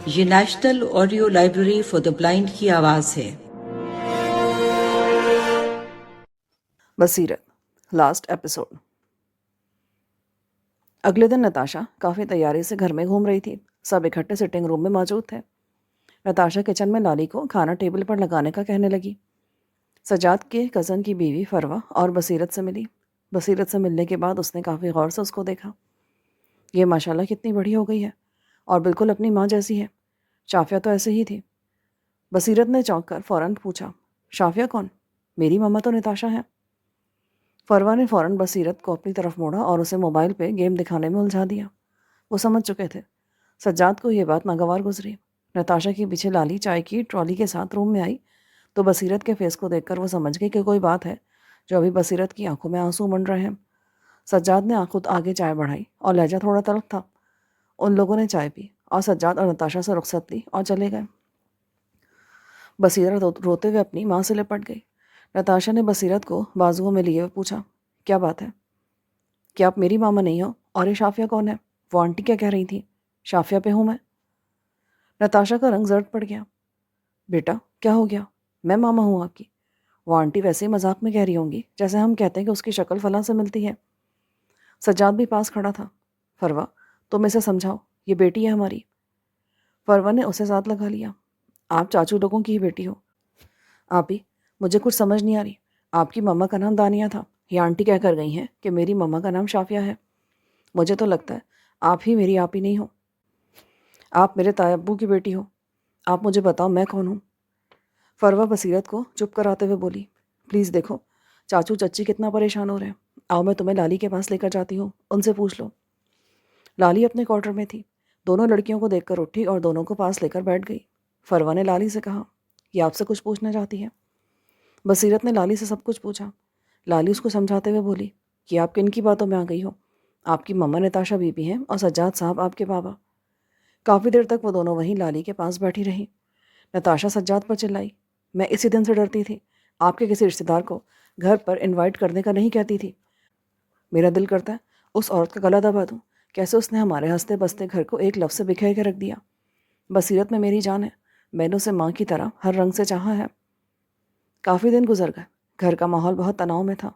یہ national audio library for the blind کی آواز ہے۔ بصیرت، لاسٹ ایپیسوڈ۔ اگلے دن نتاشا کافی تیاری سے گھر میں گھوم رہی تھی۔ سب اکٹھے سٹنگ روم میں موجود تھے۔ نتاشا کچن میں لالی کو کھانا ٹیبل پر لگانے کا کہنے لگی۔ سجاد کے کزن کی بیوی فروا اور بصیرت سے ملی۔ بصیرت سے ملنے کے بعد اس نے کافی غور سے اس کو دیکھا۔ یہ ماشاءاللہ کتنی بڑی ہو گئی ہے اور بالکل اپنی ماں جیسی ہے۔ شافیہ تو ایسے ہی تھی۔ بصیرت نے چونک کر فوراً پوچھا، شافیہ کون؟ میری ماما تو نتاشا ہے۔ فروا نے فوراً بصیرت کو اپنی طرف موڑا اور اسے موبائل پہ گیم دکھانے میں الجھا دیا۔ وہ سمجھ چکے تھے۔ سجاد کو یہ بات ناگوار گزری۔ نتاشا کے پیچھے لالی چائے کی ٹرالی کے ساتھ روم میں آئی تو بصیرت کے فیس کو دیکھ کر وہ سمجھ گئی کہ کوئی بات ہے جو ابھی بصیرت کی آنکھوں میں آنسو بن رہے ہیں۔ سجاد نے خود آگے چائے بڑھائی اور لہجہ تھوڑا تلخ تھا۔ ان لوگوں نے چائے پی اور سجاد اور نتاشا سے رخصت لی اور چلے گئے۔ بصیرت روتے ہوئے اپنی ماں سے لپٹ گئی۔ نتاشا نے بصیرت کو بازوؤں میں لیے ہوئے پوچھا، کیا بات ہے؟ کیا آپ میری ماما نہیں ہو؟ اور یہ شافیہ کون ہے؟ وہ آنٹی کیا کہہ رہی تھی؟ شافیہ پہ ہوں میں۔ نتاشا کا رنگ زرد پڑ گیا۔ بیٹا کیا ہو گیا؟ میں ماما ہوں آپ کی۔ وہ آنٹی ویسے ہی مذاق میں کہہ رہی ہوں گی جیسے ہم کہتے ہیں کہ اس کی شکل فلاں سے ملتی ہے۔ سجاد بھی پاس کھڑا تھا۔ فروا تم اسے سمجھاؤ، یہ بیٹی ہے ہماری۔ فروا نے اسے ساتھ لگا لیا۔ آپ چاچو لوگوں کی ہی بیٹی ہو۔ آپ ہی مجھے کچھ سمجھ نہیں آ رہی۔ آپ کی ماما کا نام دانیہ تھا، یہ آنٹی کہہ کر گئی ہیں کہ میری ماما کا نام شافیہ ہے۔ مجھے تو لگتا ہے آپ ہی میری آپ ہی نہیں ہو، آپ میرے تایا ابو کی بیٹی ہو۔ آپ مجھے بتاؤ میں کون ہوں؟ فروا بصیرت کو چپ کراتے ہوئے بولی، پلیز دیکھو چاچو چچی کتنا پریشان ہو رہے ہیں، آؤ میں تمہیں لالی کے پاس لے کر جاتی ہوں، ان سے پوچھ لو۔ لالی اپنے کوارٹر میں تھی۔ دونوں لڑکیوں کو دیکھ کر اٹھی اور دونوں کو پاس لے کر بیٹھ گئی۔ فروا نے لالی سے کہا، یہ آپ سے کچھ پوچھنا چاہتی ہے۔ بصیرت نے لالی سے سب کچھ پوچھا۔ لالی اس کو سمجھاتے ہوئے بولی کہ آپ کن کی باتوں میں آ گئی ہو؟ آپ کی ماما نتاشا بی بی ہیں اور سجاد صاحب آپ کے بابا۔ کافی دیر تک وہ دونوں وہیں لالی کے پاس بیٹھی رہی۔ نتاشا سجاد پر چلائی، میں اسی دن سے ڈرتی تھی، آپ کے کسی رشتہ دار کو گھر پر انوائٹ کرنے کا نہیں کہتی تھی۔ میرا دل کرتا ہے اس عورت کا گلا دبا دوں، کیسے اس نے ہمارے ہنستے بستے گھر کو ایک لفظ سے بکھیر کے رکھ دیا۔ بصیرت میں میری جان ہے، میں نے اسے ماں کی طرح ہر رنگ سے چاہا ہے۔ کافی دن گزر گئے۔ گھر کا ماحول بہت تناؤ میں تھا۔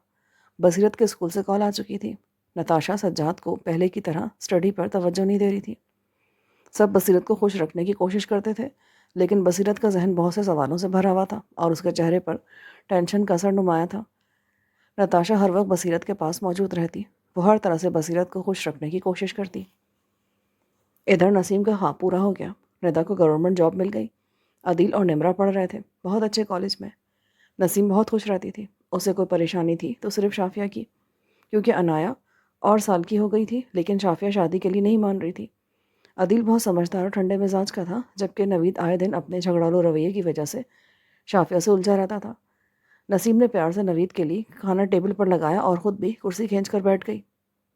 بصیرت کے اسکول سے کال آ چکی تھی۔ نتاشا سجاد کو پہلے کی طرح اسٹڈی پر توجہ نہیں دے رہی تھی۔ سب بصیرت کو خوش رکھنے کی کوشش کرتے تھے، لیکن بصیرت کا ذہن بہت سے سوالوں سے بھرا ہوا تھا اور اس کے چہرے پر ٹینشن کا اثر نمایاں تھا۔ نتاشا ہر وقت بصیرت کے پاس موجود رہتی، وہ ہر طرح سے بصیرت کو خوش رکھنے کی کوشش کرتی۔ ادھر نسیم کا خواب پورا ہو گیا۔ ندا کو گورنمنٹ جاب مل گئی۔ عدیل اور نمرہ پڑھ رہے تھے بہت اچھے کالج میں۔ نسیم بہت خوش رہتی تھی۔ اسے کوئی پریشانی تھی تو صرف شافیہ کی، کیونکہ انایا اور سال کی ہو گئی تھی، لیکن شافیہ شادی کے لیے نہیں مان رہی تھی۔ عدیل بہت سمجھدار اور ٹھنڈے مزاج کا تھا، جبکہ نوید آئے دن اپنے جھگڑالو رویے کی وجہ سے شافیہ سے الجھا رہتا تھا۔ نسیم نے پیار سے نوید کے لیے کھانا ٹیبل پر لگایا اور خود بھی کرسی کھینچ کر بیٹھ گئی۔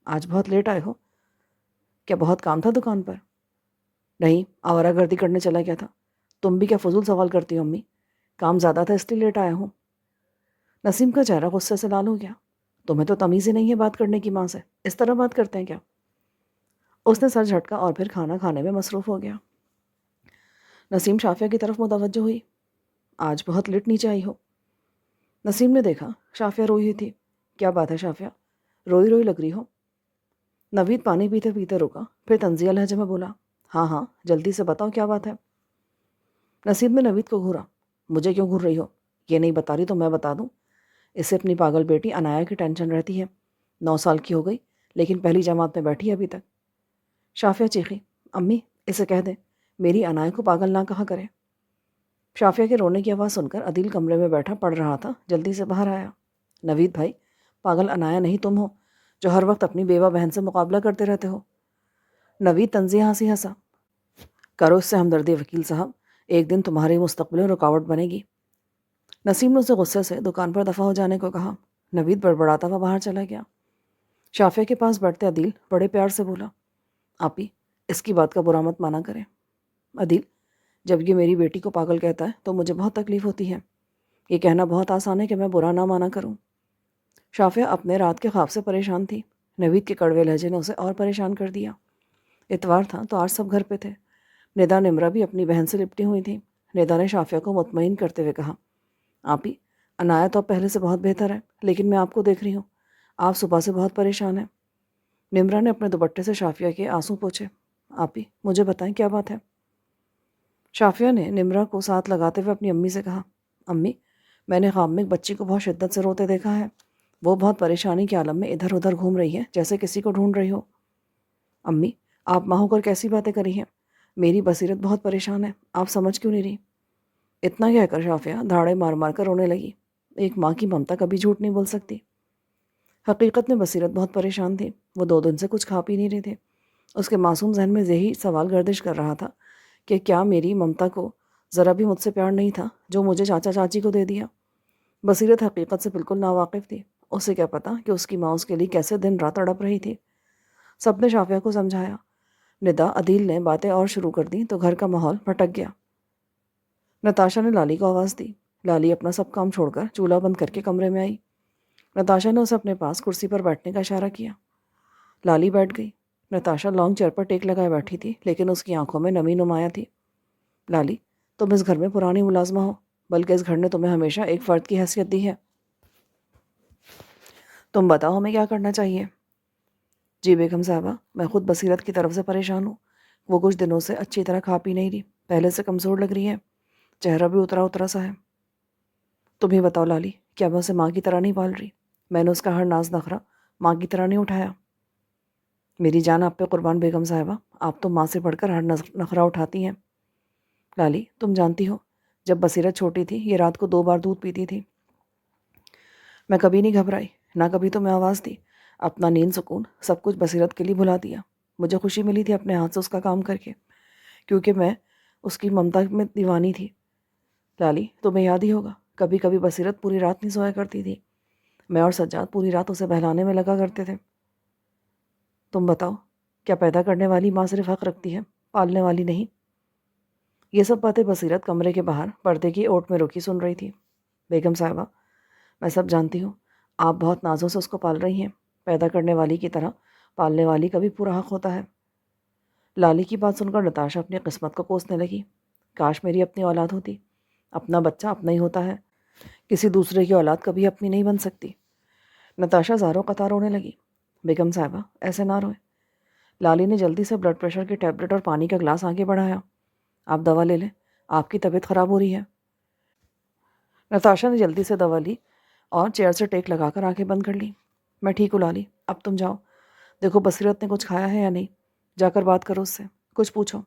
آج بہت لیٹ آئے ہو؟ کیا بہت کام تھا دکان پر؟ نہیں، آوارہ گردی کرنے چلا گیا تھا۔ تم بھی کیا فضول سوال کرتی ہو امی؟ کام زیادہ تھا اس لیے لیٹ آیا ہوں۔ نسیم کا چہرہ غصے سے لال ہو گیا۔ تمہیں تو تمیز ہی نہیں ہے بات کرنے کی ماں سے، اس طرح بات کرتے ہیں کیا؟ اس نے سر جھٹکا اور پھر کھانا کھانے میں مصروف ہو گیا۔ نسیم شافیہ کی طرف متوجہ ہوئی، آج بہت لیٹ نیچے آئی ہو۔ نسیم نے دیکھا شافیہ روئی ہوئی تھی۔ کیا بات ہے شافیہ، روئی روئی لگ رہی ہو؟ نوید پانی پیتے پیتے رکا، پھر طنزیہ لہجے میں بولا، ہاں ہاں جلدی سے بتاؤ کیا بات ہے۔ نسیم نے نوید کو گھورا، مجھے کیوں گھور رہی ہو؟ یہ نہیں بتا رہی تو میں بتا دوں۔ اسے اپنی پاگل بیٹی انایا کی ٹینشن رہتی ہے۔ 9 سال کی ہو گئی لیکن پہلی جماعت میں بیٹھی ہے ابھی تک۔ شافیہ چیخی، امی اسے کہہ دیں میری انایا کو پاگل نہ کہا کرے۔ شافیہ کے رونے کی آواز سن کر عدیل کمرے میں بیٹھا پڑھ رہا تھا، جلدی سے باہر آیا۔ نوید بھائی، پاگل انایا نہیں تم ہو جو ہر وقت اپنی بیوہ بہن سے مقابلہ کرتے رہتے ہو۔ نوید طنزیہ ہنسی ہنسا، کرو اس سے ہمدردی وکیل صاحب، ایک دن تمہارے مستقبل میں رکاوٹ بنے گی۔ نسیم نے اسے غصے سے دکان پر دفع ہو جانے کو کہا۔ نوید بڑبڑاتا ہوا باہر چلا گیا۔ شافیہ کے پاس بیٹھتے عدیل بڑے پیار سے بولا، آپی اس کی بات کا برا مت مانا کریں۔ عدیل، جب یہ میری بیٹی کو پاگل کہتا ہے تو مجھے بہت تکلیف ہوتی ہے۔ یہ کہنا بہت آسان ہے کہ میں برا نہ مانا کروں۔ شافیہ اپنے رات کے خواب سے پریشان تھی۔ نوید کے کڑوے لہجے نے اسے اور پریشان کر دیا۔ اتوار تھا تو آج سب گھر پہ تھے۔ ندا نمرہ بھی اپنی بہن سے لپٹی ہوئی تھی۔ ندا نے شافیہ کو مطمئن کرتے ہوئے کہا، آپی، عنایہ تو اب پہلے سے بہت بہتر ہے، لیکن میں آپ کو دیکھ رہی ہوں، آپ صبح سے بہت پریشان ہیں۔ نمرہ نے اپنے دوپٹے سے شافیہ کے آنسو پوچھے۔ آپی، مجھے بتائیں کیا بات ہے؟ شافیہ نے نمرہ کو ساتھ لگاتے ہوئے اپنی امی سے کہا، امی، میں نے خواب میں ایک بچی کو بہت شدت سے روتے دیکھا ہے۔ وہ بہت پریشانی کے عالم میں ادھر ادھر گھوم رہی ہے، جیسے کسی کو ڈھونڈ رہی ہو۔ امی، آپ ماں ہو کر کیسی باتیں کری ہیں؟ میری بصیرت بہت پریشان ہے، آپ سمجھ کیوں نہیں رہی؟ اتنا کہہ کر شافیہ دھاڑے مار مار کر رونے لگی۔ ایک ماں کی ممتا کبھی جھوٹ نہیں بول سکتی۔ حقیقت میں بصیرت بہت پریشان تھی۔ وہ 2 دن سے کچھ کھا پی نہیں رہے تھے۔ اس کے معصوم ذہن میں یہی سوال گردش کر رہا تھا کہ کیا میری ممتا کو ذرا بھی مجھ سے پیار نہیں تھا جو مجھے چاچا چاچی کو دے دیا؟ بصیرت حقیقت سے بالکل ناواقف تھی۔ اسے کیا پتا کہ اس کی ماں اس کے لیے کیسے دن رات تڑپ رہی تھی۔ سب نے شافیہ کو سمجھایا۔ ندا عدیل نے باتیں اور شروع کر دیں تو گھر کا ماحول بھٹک گیا۔ نتاشا نے لالی کو آواز دی۔ لالی اپنا سب کام چھوڑ کر چولہا بند کر کے کمرے میں آئی۔ نتاشا نے اسے اپنے پاس کرسی پر بیٹھنے کا اشارہ کیا۔ لالی بیٹھ گئی۔ نتاشا لانگ چیئر پر ٹیک لگائے بیٹھی تھی، لیکن اس کی آنکھوں میں نمی نمایاں تھی۔ لالی، تم اس گھر میں پرانی ملازمہ ہو، بلکہ اس گھر نے تمہیں ہمیشہ ایک فرد کی حیثیت دی ہے۔ تم بتاؤ ہمیں کیا کرنا چاہیے؟ جی بیگم صاحبہ، میں خود بصیرت کی طرف سے پریشان ہوں۔ وہ کچھ دنوں سے اچھی طرح کھا پی نہیں رہی، پہلے سے کمزور لگ رہی ہے، چہرہ بھی اترا اترا سا ہے۔ تم ہی بتاؤ لالی، کیا میں اسے ماں کی طرح نہیں پال رہی؟ میں نے اس کا ہر ناز نخرا ماں کی طرح نہیں اٹھایا؟ میری جان آپ پہ قربان بیگم صاحبہ، آپ تو ماں سے بڑھ کر ہر نخرا اٹھاتی ہیں۔ لالی، تم جانتی ہو، جب بصیرت چھوٹی تھی یہ رات کو 2 بار دودھ پیتی تھی۔ میں کبھی نہیں گھبرائی، نہ کبھی تو میں آواز دی۔ اپنا نیند سکون سب کچھ بصیرت کے لیے بھلا دیا۔ مجھے خوشی ملی تھی اپنے ہاتھ سے اس کا کام کر کے، کیونکہ میں اس کی ممتا میں دیوانی تھی۔ لالی، تمہیں یاد ہی ہوگا، کبھی کبھی بصیرت پوری رات نہیں سویا کرتی تھی۔ میں اور سجاد پوری رات اسے بہلانے میں لگا کرتے تھے۔ تم بتاؤ، کیا پیدا کرنے والی ماں صرف حق رکھتی ہے، پالنے والی نہیں؟ یہ سب باتیں بصیرت کمرے کے باہر پردے کی اوٹ میں رکی سن رہی تھی۔ بیگم صاحبہ، میں سب جانتی ہوں، آپ بہت نازوں سے اس کو پال رہی ہیں، پیدا کرنے والی کی طرح پالنے والی کا بھی پورا حق ہوتا ہے۔ لالی کی بات سن کر نتاشا اپنی قسمت کو کوسنے لگی۔ کاش میری اپنی اولاد ہوتی۔ اپنا بچہ اپنا ہی ہوتا ہے، کسی دوسرے کی اولاد کبھی اپنی نہیں بن سکتی۔ نتاشا زاروں قطار رونے لگی۔ بیگم صاحبہ، ایسے نہ روئیں۔ لالی نے جلدی سے بلڈ پریشر کی ٹیبلٹ اور پانی کا گلاس آگے بڑھایا۔ آپ دوا لے لیں، آپ کی طبیعت خراب ہو رہی ہے۔ نتاشا نے جلدی سے دوا لی اور چیئر سے ٹیک لگا کر آنکھیں بند کر لی۔ میں ٹھیک ہوں لالی، اب تم جاؤ، دیکھو بصیرت نے کچھ کھایا ہے یا نہیں، جا کر بات کرو اس سے، کچھ پوچھو۔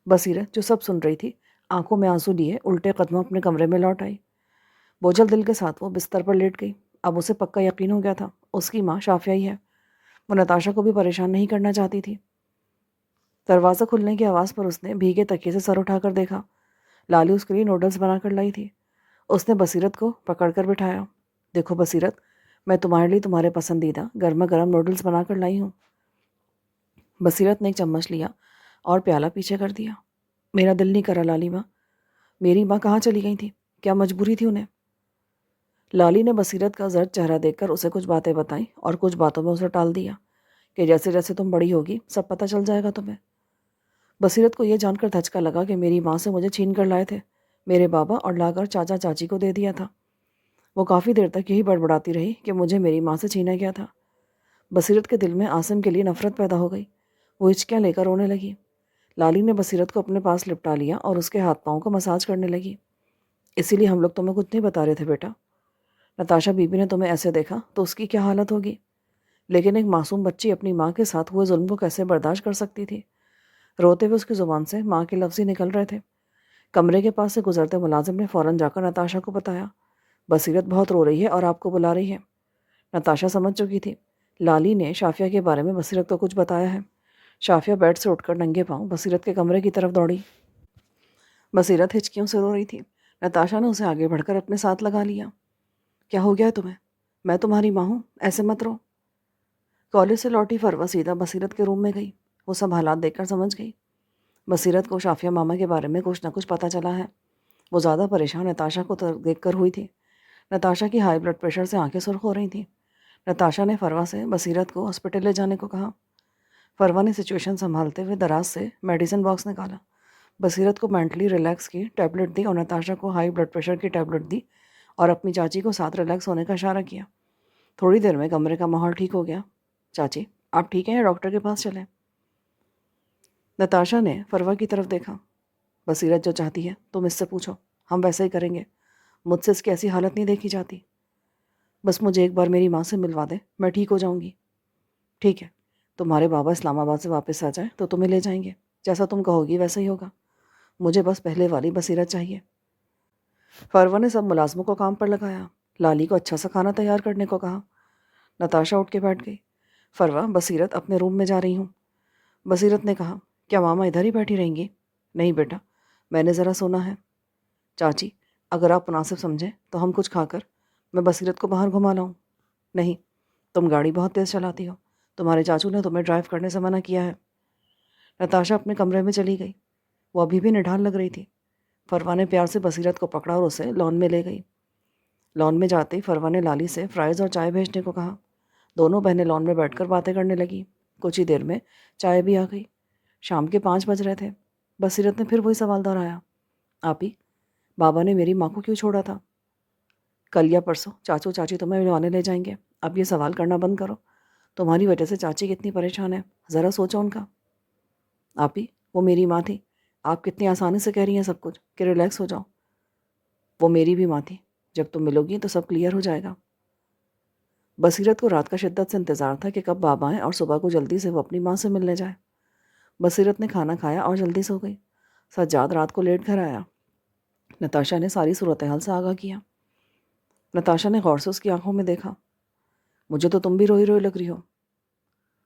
بصیرت، جو سب سن رہی تھی، آنکھوں میں آنسو لیے الٹے قدموں اپنے کمرے میں لوٹ آئی۔ بوجھل دل کے ساتھ وہ بستر پر لیٹ گئی۔ اب اسے پکا یقین ہو گیا تھا اس کی ماں شافیہ ہی ہے۔ وہ نتاشا کو بھی پریشان نہیں کرنا چاہتی تھی۔ دروازہ کھلنے کی آواز پر اس نے بھیگے تکیے سے سر اٹھا کر دیکھا۔ لالی اس کے لیے نوڈلز بنا کر لائی تھی۔ اس نے بصیرت کو پکڑ کر بٹھایا۔ دیکھو بصیرت، میں تمہارے لیے تمہارے پسندیدہ گرما گرم نوڈلز بنا کر لائی ہوں۔ بصیرت نے ایک چمچ لیا اور پیالہ پیچھے کر دیا۔ میرا دل نہیں کرا لالی ماں۔ میری ماں کہاں چلی گئی تھی؟ کیا مجبوری تھی انہیں؟ لالی نے بصیرت کا زرد چہرہ دیکھ کر اسے کچھ باتیں بتائیں اور کچھ باتوں میں اسے ٹال دیا کہ جیسے جیسے تم بڑی ہوگی سب پتہ چل جائے گا تمہیں۔ بصیرت کو یہ جان کر دھچکا لگا کہ میری ماں سے مجھے چھین کر لائے تھے میرے بابا اور لا کر چاچا چاچی کو دے دیا تھا۔ وہ کافی دیر تک یہی بڑبڑاتی رہی کہ مجھے میری ماں سے چھینا گیا تھا۔ بصیرت کے دل میں عاصم کے لیے نفرت پیدا ہو گئی۔ وہ ہچکیاں لے کر رونے لگی۔ لالی نے بصیرت کو اپنے پاس لپٹا لیا اور اس کے ہاتھ پاؤں کو مساج کرنے لگی۔ اسی لیے ہم لوگ تمہیں کچھ نہیں بتا رہے تھے بیٹا۔ نتاشا بی بی نے تمہیں ایسے دیکھا تو اس کی کیا حالت ہوگی، لیکن ایک معصوم بچی اپنی ماں کے ساتھ ہوئے ظلم کو کیسے برداشت کر سکتی تھی؟ روتے ہوئے اس کی زبان سے ماں کے لفظ ہی نکل رہے تھے۔ کمرے کے پاس سے گزرتے ملازم نے فوراً جا کر نتاشا کو بتایا، بصیرت بہت رو رہی ہے اور آپ کو بلا رہی ہے۔ نتاشا سمجھ چکی تھی لالی نے شافیہ کے بارے میں بصیرت کو کچھ بتایا ہے۔ شافیہ بیڈ سے اٹھ کر ننگے پاؤں بصیرت کے کمرے کی طرف دوڑی۔ بصیرت ہچکیوں سے رو رہی تھی۔ نتاشا نے اسے آگے بڑھ کر اپنے ساتھ لگا لیا۔ کیا ہو گیا ہے تمہیں؟ میں تمہاری ماں ہوں، ایسے مت رو۔ کالج سے لوٹی فروہ سیدھا بصیرت کے روم میں گئی۔ وہ سب حالات دیکھ کر سمجھ گئی۔ بصیرت کو شافیہ ماما کے بارے میں کچھ نہ کچھ پتہ چلا ہے۔ وہ زیادہ پریشان نتاشا کو دیکھ کر ہوئی تھی۔ نتاشا کی ہائی بلڈ پریشر سے آنکھیں سرخ ہو رہی تھیں۔ نتاشا نے فروہ سے بصیرت کو ہاسپٹل لے جانے کو کہا۔ فروا نے سچویشن سنبھالتے ہوئے دراز سے میڈیسن باکس نکالا، بصیرت کو مینٹلی ریلیکس کی ٹیبلٹ دی اور نتاشا کو ہائی بلڈ پریشر کی ٹیبلٹ دی اور اپنی چاچی کو ساتھ ریلیکس ہونے کا اشارہ کیا۔ تھوڑی دیر میں کمرے کا ماحول ٹھیک ہو گیا۔ چاچی آپ ٹھیک ہیں یا ڈاکٹر کے پاس چلیں؟ نتاشا نے فروا کی طرف دیکھا۔ بصیرت جو چاہتی ہے تم اس سے پوچھو، ہم ویسا ہی کریں گے، مجھ سے اس کی ایسی حالت نہیں دیکھی جاتی۔ بس مجھے ایک بار میری ماں سے ملوا دے، میں ٹھیک ہو جاؤں گی۔ ٹھیک ہے، تمہارے بابا اسلام آباد سے واپس آ جائیں تو تمہیں لے جائیں گے، جیسا تم کہو گی ویسا ہی ہوگا، مجھے بس پہلے والی بصیرت چاہیے۔ فروا نے سب ملازموں کو کام پر لگایا، لالی کو اچھا سا کھانا تیار کرنے کو کہا۔ نتاشا اٹھ کے بیٹھ گئی۔ فروا بصیرت اپنے روم میں جا رہی ہوں۔ بصیرت نے کہا کیا ماما ادھر ہی بیٹھی رہیں گی؟ نہیں بیٹا، میں نے ذرا سونا ہے۔ چاچی اگر آپ مناسب سمجھیں تو ہم کچھ کھا کر میں بصیرت کو باہر گھما لاؤں۔ نہیں، تم گاڑی بہت تیز چلاتی ہو، تمہارے چاچو نے تمہیں ڈرائیو کرنے سے منع کیا ہے۔ نتاشا اپنے کمرے میں چلی گئی۔ وہ ابھی بھی نڈھال لگ رہی تھی۔ فروا نے پیار سے بصیرت کو پکڑا اور اسے لان میں لے گئی۔ لان میں جاتے ہی فروا نے لالی سے فرائز اور چائے بھیجنے کو کہا۔ دونوں بہنیں لان میں بیٹھ کر باتیں کرنے لگیں۔ کچھ ہی دیر میں چائے بھی آ گئی۔ شام کے 5 بج رہے تھے۔ بصیرت نے پھر وہی سوال دہرایا، آپی بابا نے میری ماں کو کیوں چھوڑا تھا؟ کل یا پرسوں چاچو چاچی تمہیں ملوانے لے جائیں گے، اب یہ سوال کرنا بند کرو۔ تمہاری وجہ سے چاچی کتنی پریشان ہے، ذرا سوچو ان کا۔ آپی وہ میری ماں تھی، آپ کتنی آسانی سے کہہ رہی ہیں سب کچھ کہ ریلیکس ہو جاؤ۔ وہ میری بھی ماں تھی، جب تم ملو گی تو سب کلیئر ہو جائے گا۔ بصیرت کو رات کا شدت سے انتظار تھا کہ کب بابا آئیں اور صبح کو جلدی سے وہ اپنی ماں سے ملنے جائے۔ بصیرت نے کھانا کھایا اور جلدی سو گئی۔ سجاد رات کو لیٹ گھر آیا۔ نتاشا نے ساری صورتحال سے آگاہ کیا۔ نتاشا نے غور سے اس کی آنکھوں میں دیکھا۔ مجھے تو تم بھی روئی روئی لگ رہی ہو۔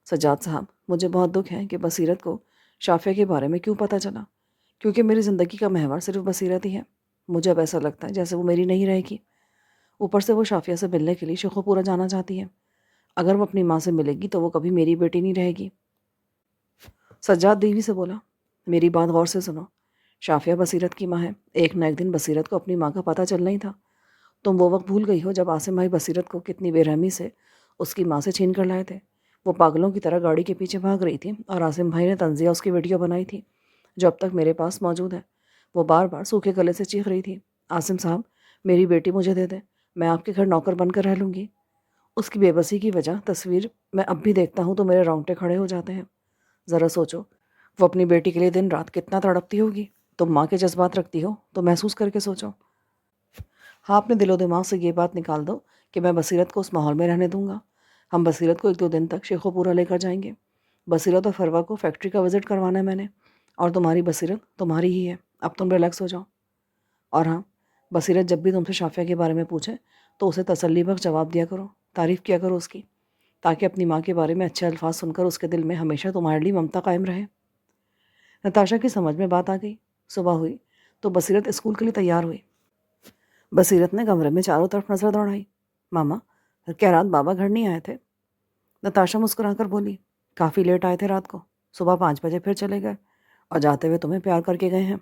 سجاد صاحب مجھے بہت دکھ ہے کہ بصیرت کو شافیہ کے بارے میں کیوں پتہ چلا، کیونکہ میری زندگی کا محور صرف بصیرت ہی ہے۔ مجھے اب ایسا لگتا ہے جیسے وہ میری نہیں رہے گی۔ اوپر سے وہ شافیہ سے ملنے کے لیے شیخو پورا جانا چاہتی ہے۔ اگر وہ اپنی ماں سے ملے گی تو وہ کبھی میری بیٹی نہیں رہے گی۔ سجاد دیوی سے بولا، میری بات غور سے سنو، شافیہ بصیرت کی ماں ہے، ایک نہ ایک دن بصیرت کو اپنی ماں کا پتہ چلنا ہی تھا۔ تم وہ وقت بھول گئی ہو جب عاصم بھائی بصیرت کو کتنی بے رحمی سے اس کی ماں سے چھین کر لائے تھے۔ وہ پاگلوں کی طرح گاڑی کے پیچھے بھاگ رہی تھی اور عاصم بھائی نے تنزیہ اس کی ویڈیو بنائی تھی جو اب تک میرے پاس موجود ہے۔ وہ بار بار سوکھے گلے سے چیخ رہی تھی، عاصم صاحب میری بیٹی مجھے دے دیں، میں آپ کے گھر نوکر بن کر رہ لوں گی۔ اس کی بے بسی کی وجہ تصویر میں اب بھی دیکھتا ہوں تو میرے رونگٹے کھڑے ہو جاتے ہیں۔ ذرا سوچو وہ اپنی بیٹی کے لیے دن رات کتنا تڑپتی ہوگی۔ تم ماں کے جذبات رکھتی ہو تو محسوس کر کے سوچو۔ ہاں اپنے دل و دماغ سے یہ بات نکال دو کہ میں بصیرت کو اس ماحول میں رہنے دوں گا۔ ہم بصیرت کو 1-2 دن تک شیخو پورا لے کر جائیں گے۔ بصیرت اور فروا کو فیکٹری کا وزٹ کروانا ہے میں نے، اور تمہاری بصیرت تمہاری ہی ہے، اب تم ریلیکس ہو جاؤ۔ اور ہاں بصیرت جب بھی تم سے شافیہ کے بارے میں پوچھے تو اسے تسلی بخش جواب دیا کرو، تعریف کیا کرو اس کی، تاکہ اپنی ماں کے بارے میں اچھے الفاظ سن کر اس کے دل میں ہمیشہ تمہارے لیے ممتا قائم رہے۔ نتاشا کی سمجھ میں بات آ گئی۔ صبح ہوئی تو بصیرت اسکول کے لیے تیار ہوئی۔ بصیرت نے کمرے میں چاروں طرف نظر دوڑائی۔ ماما کیا رات بابا گھر نہیں آئے تھے؟ نتاشا مسکرا کر بولی، کافی لیٹ آئے تھے رات کو، صبح 5 بجے پھر چلے گئے، اور جاتے ہوئے تمہیں پیار کر کے گئے ہیں۔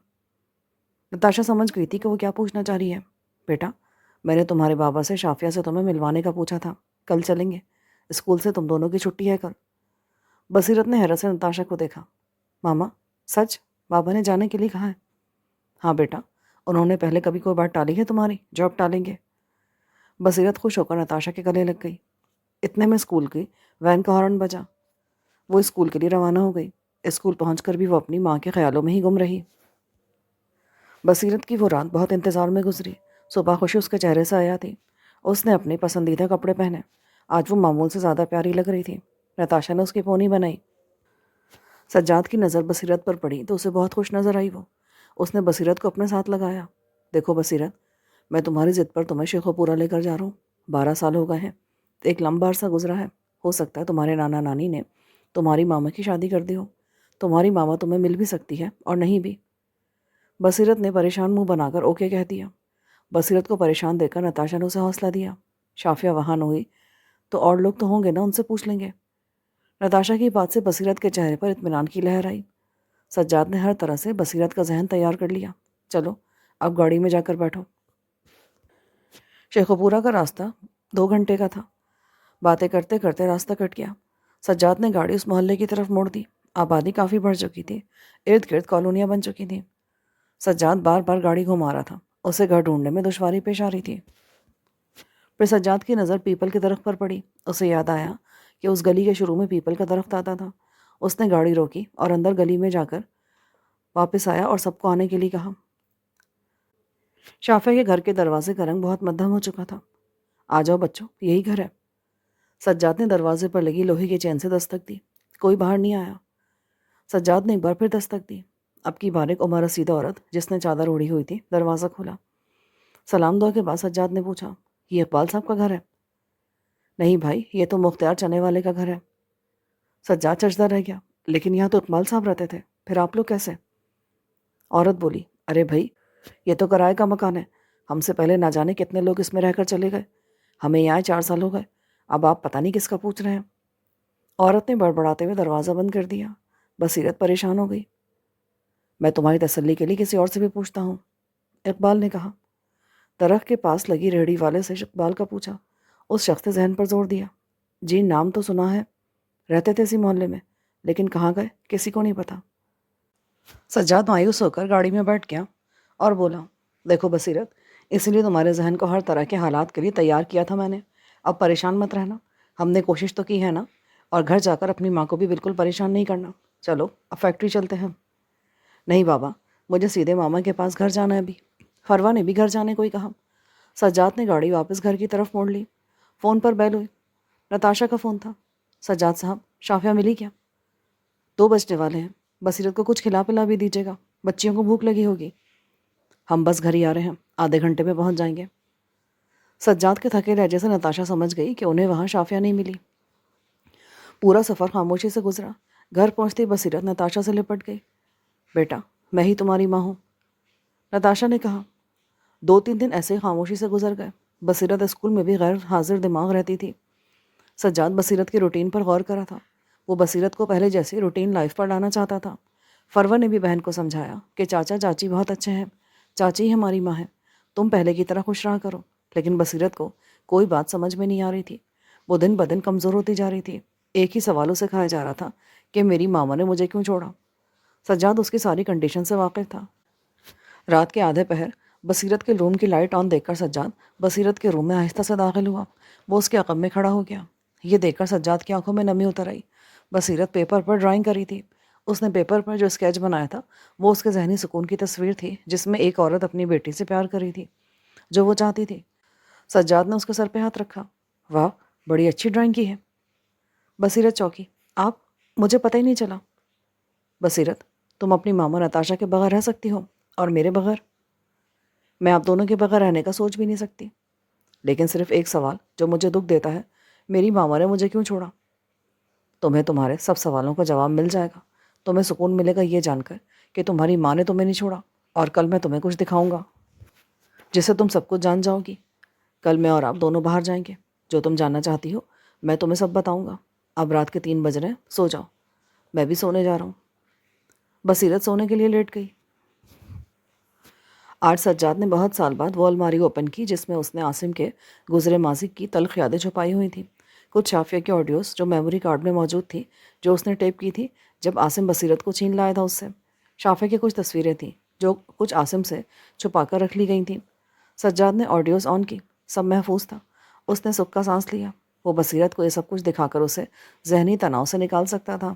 نتاشا سمجھ گئی تھی کہ وہ کیا پوچھنا چاہ رہی ہے۔ بیٹا میں نے تمہارے بابا سے شافیہ سے تمہیں ملوانے کا پوچھا تھا، کل چلیں گے، اسکول سے تم دونوں کی چھٹی ہے کل۔ بصیرت نے حیرت سے نتاشا کو دیکھا۔ ماما سچ بابا نے جانے کے لیے کہا ہے؟ ہاں بیٹا، انہوں نے پہلے کبھی کوئی بات ٹالی ہے تمہاری جو اب ٹالیں گے؟ بصیرت خوش ہو کر نتاشا کے گلے لگ گئی۔ اتنے میں اسکول کی وین کا ہارن بجا۔ وہ اسکول کے لیے روانہ ہو گئی۔ اسکول پہنچ کر بھی وہ اپنی ماں کے خیالوں میں ہی گم رہی۔ بصیرت کی وہ رات بہت انتظار میں گزری۔ صبح خوشی اس کے چہرے سے آیا تھی۔ اس نے اپنے پسندیدہ کپڑے پہنے۔ آج وہ معمول سے زیادہ پیاری لگ رہی تھی۔ نتاشا نے اس کی پونی بنائی۔ سجاد کی نظر بصیرت پر پڑی تو اسے بہت خوش نظر آئی وہ۔ اس نے بصیرت کو اپنے ساتھ لگایا۔ دیکھو بصیرت، میں تمہاری ضد پر تمہیں شیخو پورا لے کر جا رہا ہوں۔ 12 سال ہو گئے ہیں، ایک لمبا عرصہ گزرا ہے۔ ہو سکتا ہے تمہارے نانا نانی نے تمہاری ماما کی شادی کر دی ہو، تمہاری ماما تمہیں مل بھی سکتی ہے اور نہیں بھی۔ بصیرت نے پریشان منہ بنا کر اوکے کہہ دیا۔ بصیرت کو پریشان دیکھ کر نتاشا نے اسے حوصلہ دیا، شافیہ وہاں نہ ہوئی تو اور لوگ تو ہوں گے نا، ان سے پوچھ لیں گے۔ نتاشا کی بات سے بصیرت کے چہرے پر اطمینان کی لہر آئی۔ سجاد نے ہر طرح سے بصیرت کا ذہن تیار کر لیا۔ چلو اب گاڑی میں جا کر بیٹھو۔ شیخو پورہ کا راستہ 2 گھنٹے کا تھا۔ باتیں کرتے کرتے راستہ کٹ گیا۔ سجاد نے گاڑی اس محلے کی طرف موڑ دی۔ آبادی کافی بڑھ چکی تھی، ارد گرد کالونیاں بن چکی تھیں۔ سجاد بار بار گاڑی گھما رہا تھا، اسے گھر ڈھونڈنے میں دشواری پیش آ رہی تھی۔ پھر سجاد کی نظر پیپل کے درخت پر پڑی۔ اسے یاد آیا کہ اس گلی کے شروع میں پیپل کا درخت آتا تھا۔ اس نے گاڑی روکی اور اندر گلی میں جا کر واپس آیا اور سب کو آنے کے لیے کہا۔ شافیہ کے گھر کے دروازے کا رنگ بہت مدھم ہو چکا تھا۔ آ جاؤ بچوں، یہی گھر ہے۔ سجاد نے دروازے پر لگی لوہے کی چین سے دستک دی۔ کوئی باہر نہیں آیا۔ سجاد نے ایک بار پھر دستک دی۔ اب کی بار ایک عمر رسیدہ عورت جس نے چادر اوڑھی ہوئی تھی دروازہ کھولا۔ سلام دعا کے بعد سجاد نے پوچھا، یہ اقبال صاحب کا گھر ہے؟ نہیں بھائی، یہ تو مختار چنے والے کا گھر ہے۔ سجاد چچدہ رہ گیا، لیکن یہاں تو اقبال صاحب رہتے تھے، پھر آپ لوگ کیسے؟ عورت بولی، ارے بھائی، یہ تو کرائے کا مکان ہے، ہم سے پہلے نہ جانے کتنے لوگ اس میں رہ کر چلے گئے، ہمیں یہاں 4 سال ہو گئے، اب آپ پتہ نہیں کس کا پوچھ رہے ہیں۔ عورت نے بڑبڑاتے ہوئے دروازہ بند کر دیا۔ بصیرت پریشان ہو گئی۔ میں تمہاری تسلی کے لیے کسی اور سے بھی پوچھتا ہوں، اقبال نے کہا۔ درخت کے پاس لگی ریہڑی والے سے اقبال کا پوچھا۔ اس شخص نے ذہن پر زور دیا، جی نام تو سنا ہے، رہتے تھے اسی محلے میں، لیکن کہاں گئے کسی کو نہیں پتا۔ سجاد مایوس ہو کر گاڑی میں بیٹھ گیا اور بولا، دیکھو بصیرت، اسی لیے تمہارے ذہن کو ہر طرح کے حالات کے لیے تیار کیا تھا میں نے۔ اب پریشان مت رہنا، ہم نے کوشش تو کی ہے نا، اور گھر جا کر اپنی ماں کو بھی بالکل پریشان نہیں کرنا۔ چلو اب فیکٹری چلتے ہیں۔ نہیں بابا، مجھے سیدھے ماما کے پاس گھر جانا ہے ابھی۔ فروا نے بھی گھر جانے کو ہی کہا۔ سجاد نے گاڑی واپس گھر کی طرف موڑ لی۔ فون پر بیل ہوئی۔ نتاشا کا فون تھا۔ سجاد صاحب، شافیہ ملی کیا؟ 2 بجنے والے ہیں، بصیرت کو کچھ کھلا پلا بھی دیجیے گا، بچیوں کو بھوک لگی ہوگی۔ ہم بس گھر ہی آ رہے ہیں، آدھے گھنٹے میں پہنچ جائیں گے۔ سجاد کے تھکے لہجے سے نتاشا سمجھ گئی کہ انہیں وہاں شافیہ نہیں ملی۔ پورا سفر خاموشی سے گزرا۔ گھر پہنچتے بصیرت نتاشا سے لپٹ گئی۔ بیٹا، میں ہی تمہاری ماں ہوں، نتاشا نے کہا۔ 2-3 دن ایسے ہی خاموشی سے گزر گئے۔ بصیرت اسکول میں بھی غیر حاضر دماغ رہتی تھی۔ سجاد بصیرت کی روٹین پر غور کرا تھا۔ وہ بصیرت کو پہلے جیسی روٹین لائف پر لانا چاہتا تھا۔ فروا نے بھی بہن کو سمجھایا کہ چاچا چاچی بہت اچھے ہیں، چاچی ہی ہماری ماں ہے، تم پہلے کی طرح خوش رہا کرو۔ لیکن بصیرت کو کوئی بات سمجھ میں نہیں آ رہی تھی۔ وہ دن بدن کمزور ہوتی جا رہی تھی۔ ایک ہی سوال اسے کھایا جا رہا تھا کہ میری ماما نے مجھے کیوں چھوڑا۔ سجاد اس کی ساری کنڈیشن سے واقف تھا۔ رات کے آدھے پہر بصیرت کے روم کی لائٹ آن دیکھ کر سجاد بصیرت کے روم میں آہستہ سے داخل ہوا۔ وہ اس کے عقب میں کھڑا ہو گیا۔ یہ دیکھ کر سجاد کی آنکھوں میں نمی اتر آئی۔ بصیرت پیپر پر ڈرائنگ کری تھی۔ اس نے پیپر پر جو اسکیچ بنایا تھا وہ اس کے ذہنی سکون کی تصویر تھی، جس میں ایک عورت اپنی بیٹی سے پیار کری تھی، جو وہ چاہتی تھی۔ سجاد نے اس کے سر پہ ہاتھ رکھا۔ واہ، بڑی اچھی ڈرائنگ کی ہے۔ بصیرت چوکی۔ آپ؟ مجھے پتہ ہی نہیں چلا۔ بصیرت، تم اپنی ماما نتاشا کے بغیر رہ سکتی ہو، اور میرے بغیر؟ میں آپ دونوں کے بغیر رہنے کا سوچ بھی نہیں سکتی۔ لیکن صرف ایک سوال جو مجھے دکھ دیتا ہے، میری ماما نے مجھے کیوں چھوڑا؟ تمہیں تمہارے سب سوالوں کا جواب مل جائے گا۔ تمہیں سکون ملے گا یہ جان کر کہ تمہاری ماں نے تمہیں نہیں چھوڑا، اور کل میں تمہیں کچھ دکھاؤں گا جسے تم سب کچھ جان جاؤ گی۔ کل میں اور آپ دونوں باہر جائیں گے، جو تم جاننا چاہتی ہو میں تمہیں سب بتاؤں گا۔ اب رات کے 3 بج رہے ہیں، سو جاؤ۔ میں بھی سونے جا رہا ہوں۔ بصیرت سونے کے لیے لیٹ گئی۔ آج سجاد نے بہت سال بعد وہ الماری اوپن کی جس میں اس نے عاصم کے گزرے ماضی کی تلخ یادیں چھپائی ہوئی تھیں۔ کچھ شافیہ کے آڈیوز جو میموری کارڈ میں موجود تھی، جو اس نے ٹیپ کی تھی جب عاصم بصیرت کو چھین لایا تھا اس سے۔ شافیہ کی کچھ تصویریں تھیں جو کچھ عاصم سے چھپا کر رکھ لی گئی تھیں۔ سجاد نے آڈیوز آن کی، سب محفوظ تھا۔ اس نے سکھ کا سانس لیا۔ وہ بصیرت کو یہ سب کچھ دکھا کر اسے ذہنی تناؤ سے نکال سکتا تھا۔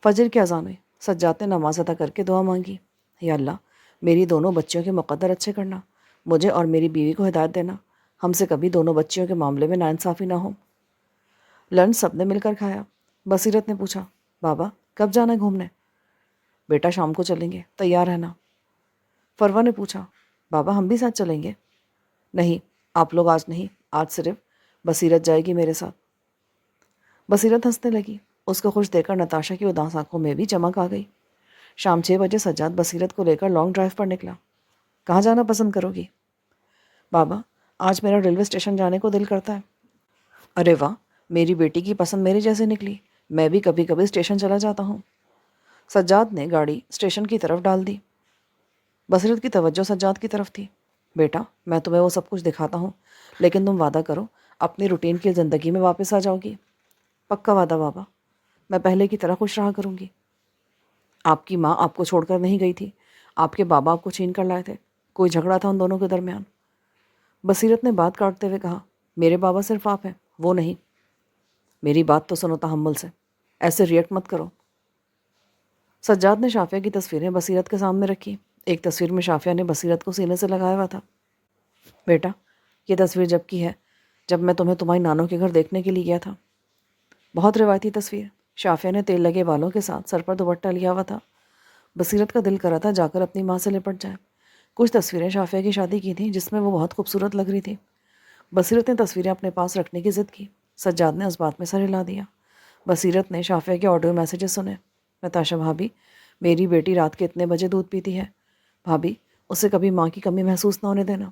فجر کی اذان ہوئی۔ سجاد نے نماز ادا کر کے دعا مانگی، یا اللہ، میری دونوں بچیوں کے مقدر اچھے کرنا، مجھے اور میری بیوی کو ہدایت دینا، ہم سے کبھی دونوں بچیوں کے معاملے میں ناانصافی نہ ہو۔ لنچ سب نے مل کر کھایا۔ بصیرت نے پوچھا، بابا کب جانا ہے گھومنے؟ بیٹا شام کو چلیں گے، تیار رہنا۔ فروا نے پوچھا، بابا ہم بھی ساتھ چلیں گے؟ نہیں، آپ لوگ آج نہیں، آج صرف بصیرت جائے گی میرے ساتھ۔ بصیرت ہنسنے لگی۔ اس کو خوش دیکھ کر نتاشا کی اداس آنکھوں میں بھی چمک آ گئی۔ شام 6 بجے سجاد بصیرت کو لے کر لانگ ڈرائیو پر نکلا۔ کہاں جانا پسند کرو گی؟ بابا، آج میرا ریلوے اسٹیشن جانے کو دل کرتا ہے۔ ارے واہ، میری بیٹی کی پسند میرے جیسے نکلی، میں بھی کبھی کبھی اسٹیشن چلا جاتا ہوں۔ سجاد نے گاڑی اسٹیشن کی طرف ڈال دی۔ بصیرت کی توجہ سجاد کی طرف تھی۔ بیٹا، میں تمہیں وہ سب کچھ دکھاتا ہوں، لیکن تم وعدہ کرو اپنی روٹین کی زندگی میں واپس آ جاؤ گی۔ پکا وعدہ بابا، میں پہلے کی طرح خوش رہا کروں گی۔ آپ کی ماں آپ کو چھوڑ کر نہیں گئی تھی، آپ کے بابا آپ کو چھین کر لائے تھے، کوئی جھگڑا تھا ان دونوں کے درمیان؟ بصیرت نے بات کاٹتے ہوئے کہا، میرے بابا صرف آپ ہیں، وہ نہیں۔ میری بات تو سنو تحمل سے، ایسے ریئیکٹ مت کرو۔ سجاد نے شافیہ کی تصویریں بصیرت کے سامنے رکھی۔ ایک تصویر میں شافیہ نے بصیرت کو سینے سے لگایا ہوا تھا۔ بیٹا، یہ تصویر جب کی ہے، جب میں تمہیں تمہاری نانوں کے گھر دیکھنے کے لیے گیا تھا۔ بہت روایتی تصویر۔ شافیہ نے تیل لگے بالوں کے ساتھ سر پر دوپٹہ لیا ہوا تھا۔ بصیرت کا دل کرا تھا جا کر اپنی ماں سے لپٹ جائے۔ کچھ تصویریں شافیہ کی شادی کی تھیں جس میں وہ بہت خوبصورت لگ رہی تھی۔ بصیرت نے تصویریں اپنے پاس رکھنے کی ضد کی۔ سجاد نے اس بات میں سر ہلا دیا۔ بصیرت نے شافیہ کے آڈیو میسیجز سنے۔ نتاشا بھابی، میری بیٹی رات کے اتنے بجے دودھ پیتی ہے، بھابی اسے کبھی ماں کی کمی محسوس نہ ہونے دینا۔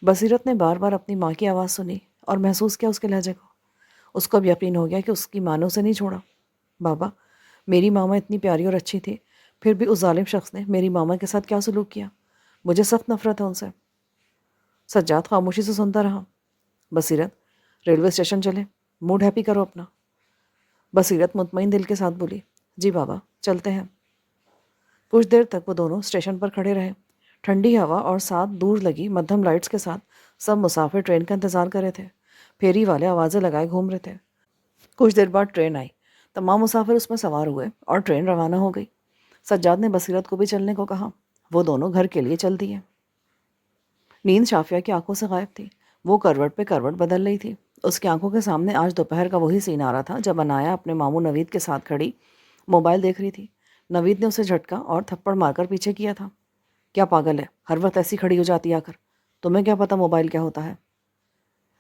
بصیرت نے بار بار اپنی ماں کی آواز سنی اور محسوس کیا اس کے لہجے کو۔ اس کو اب یقین ہو گیا کہ اس کی ماں نے اسے نہیں چھوڑا۔ بابا، میری ماما اتنی پیاری اور اچھی تھی، پھر بھی اس ظالم شخص نے میری ماما کے ساتھ کیا سلوک کیا؟ مجھے سخت نفرت ہے ان سے۔ سجاد خاموشی سے سنتا رہا۔ بصیرت، ریلوے اسٹیشن چلے، موڈ ہیپی کرو اپنا۔ بصیرت مطمئن دل کے ساتھ بولی، جی بابا، چلتے ہیں۔ کچھ دیر تک وہ دونوں اسٹیشن پر کھڑے رہے۔ ٹھنڈی ہوا اور ساتھ دور لگی مدھم لائٹس کے ساتھ سب مسافر ٹرین کا انتظار کر رہے تھے۔ پھیری والے آوازیں لگائے گھوم رہے تھے۔ کچھ دیر بعد ٹرین آئی۔ تمام مسافر اس میں سوار ہوئے اور ٹرین روانہ ہو گئی۔ سجاد نے بصیرت کو بھی چلنے کو کہا۔ وہ دونوں گھر کے لیے چل دیے۔ نیند شافیہ کی آنکھوں سے غائب تھی۔ وہ کروٹ پہ کروٹ بدل رہی تھی۔ اس کی آنکھوں کے سامنے آج دوپہر کا وہی سین آ رہا تھا جب انایا اپنے ماموں نوید کے ساتھ کھڑی موبائل دیکھ رہی تھی۔ نوید نے اسے جھٹکا اور تھپڑ مار کر پیچھے کیا تھا۔ کیا پاگل ہے، ہر وقت ایسی کھڑی ہو جاتی آ کر، تمہیں کیا پتا موبائل کیا ہوتا ہے؟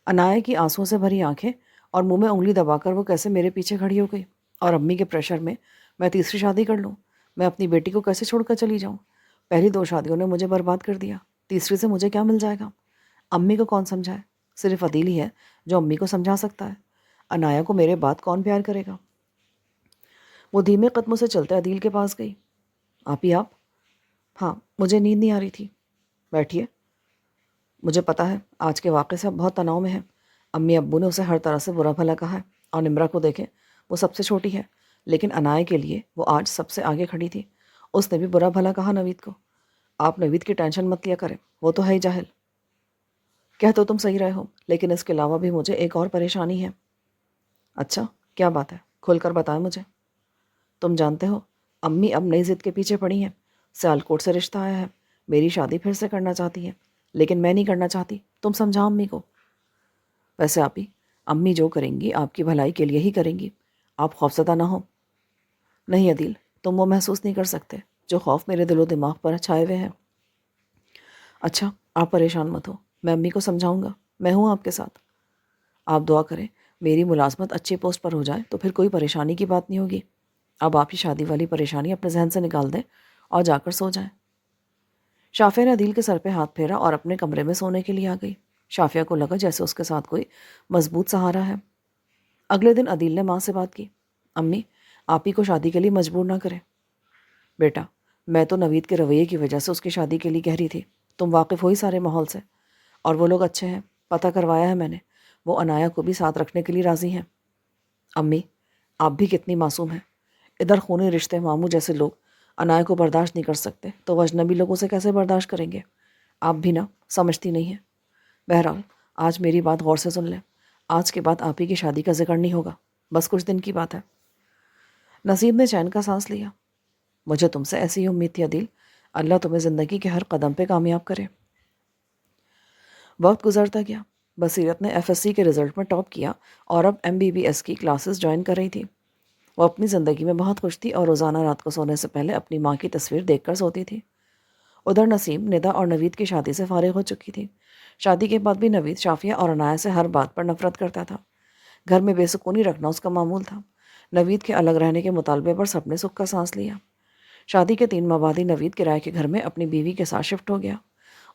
انایا کی آنسوؤں سے بھری آنکھیں اور منہ میں انگلی دبا کر وہ کیسے میرے پیچھے کھڑی ہو گئی، اور امی کے پریشر میں تیسری شادی کر لوں؟ میں اپنی بیٹی کو کیسے چھوڑ کر چلی جاؤں؟ پہلی 2 شادیوں نے مجھے برباد کر دیا، تیسری سے مجھے کیا مل جائے گا؟ امی کو کون سمجھائے؟ صرف عدیل ہی ہے جو امی کو سمجھا سکتا ہے۔ انایا کو میرے بعد کون پیار کرے گا؟ وہ دھیمے قدموں سے چلتے عدیل کے پاس گئی۔ آپ ہی آپ؟ ہاں، مجھے نیند نہیں آ رہی تھی۔ بیٹھیے۔ مجھے پتا ہے آج کے واقعے سے اب بہت تناؤ میں ہے۔ امی ابو نے اسے ہر طرح سے برا بھلا کہا ہے، اور نمرا کو دیکھیں، وہ سب سے چھوٹی ہے، لیکن انایا کے لیے وہ آج سب سے آگے کھڑی تھی۔ اس نے بھی برا بھلا کہا نوید کو۔ آپ نوید کی ٹینشن مت لیا کریں، وہ تو ہے ہی جاہل۔ کہہ تو تم صحیح رہے ہو، لیکن اس کے علاوہ بھی مجھے ایک اور پریشانی ہے۔ اچھا، کیا بات ہے؟ کھل کر بتائیں مجھے۔ تم جانتے ہو، امی اب نئی ضد کے پیچھے پڑی ہیں۔ سیالکوٹ سے رشتہ آیا ہے، میری شادی پھر سے کرنا چاہتی ہے، لیکن میں نہیں کرنا چاہتی۔ تم سمجھاؤ امی کو۔ ویسے آپ ہی، امی جو کریں گی آپ کی بھلائی کے لیے ہی کریں گی، آپ خوفزدہ نہ ہو۔ نہیں عدیل، تم وہ محسوس نہیں کر سکتے جو خوف میرے دل و دماغ پر چھائے ہوئے ہیں۔ اچھا، آپ پریشان مت ہو، میں امی کو سمجھاؤں گا، میں ہوں آپ کے ساتھ۔ آپ دعا کریں میری ملازمت اچھی پوسٹ پر ہو جائے تو پھر کوئی پریشانی کی بات نہیں ہوگی۔ اب آپ ہی شادی والی پریشانی اپنے ذہن سے نکال دیں اور جا کر سو جائیں۔ شافیہ نے عدیل کے سر پہ ہاتھ پھیرا اور اپنے کمرے میں سونے کے لیے آ گئی۔ شافیہ کو لگا جیسے اس کے ساتھ کوئی مضبوط سہارا ہے۔ اگلے دن عدیل نے ماں سے بات کی۔ امی، آپ ہی کو شادی کے لیے مجبور نہ کریں۔ بیٹا، میں تو نوید کے رویے کی وجہ سے اس کی شادی کے لیے کہہ رہی تھی، تم واقف ہوئی سارے ماحول سے، اور وہ لوگ اچھے ہیں، پتہ کروایا ہے میں نے، وہ انایا کو بھی ساتھ رکھنے کے لیے راضی ہیں۔ امی، آپ بھی کتنی معصوم ہیں، ادھر خونی رشتے ماموں جیسے لوگ انایا کو برداشت نہیں کر سکتے تو وہ اجنبی لوگوں سے کیسے برداشت کریں گے؟ آپ بھی نہ سمجھتی نہیں ہیں۔ بہرحال آج میری بات غور سے سن لیں، آج کے بعد آپ ہی کی شادی کا ذکر نہیں ہوگا، بس کچھ دن کی بات ہے۔ نصیب نے چین کا سانس لیا۔ مجھے تم سے ایسی ہی امید تھی عدیل، اللہ تمہیں زندگی کے ہر قدم پہ کامیاب کرے۔ وقت گزرتا گیا۔ بصیرت نے FSC کے رزلٹ میں ٹاپ کیا اور اب MBBS کی کلاسز جوائن کر رہی تھی۔ وہ اپنی زندگی میں بہت خوش تھی اور روزانہ رات کو سونے سے پہلے اپنی ماں کی تصویر دیکھ کر سوتی تھی۔ ادھر نسیم، ندا اور نوید کی شادی سے فارغ ہو چکی تھی۔ شادی کے بعد بھی نوید شافیہ اور انایا سے ہر بات پر نفرت کرتا تھا۔ گھر میں بے سکونی رکھنا اس کا معمول تھا۔ نوید کے الگ رہنے کے مطالبے پر سب نے سکھ کا سانس لیا۔ شادی کے 3 ماہ بعد ہی نوید کرائے کے گھر میں اپنی بیوی کے ساتھ شفٹ ہو گیا۔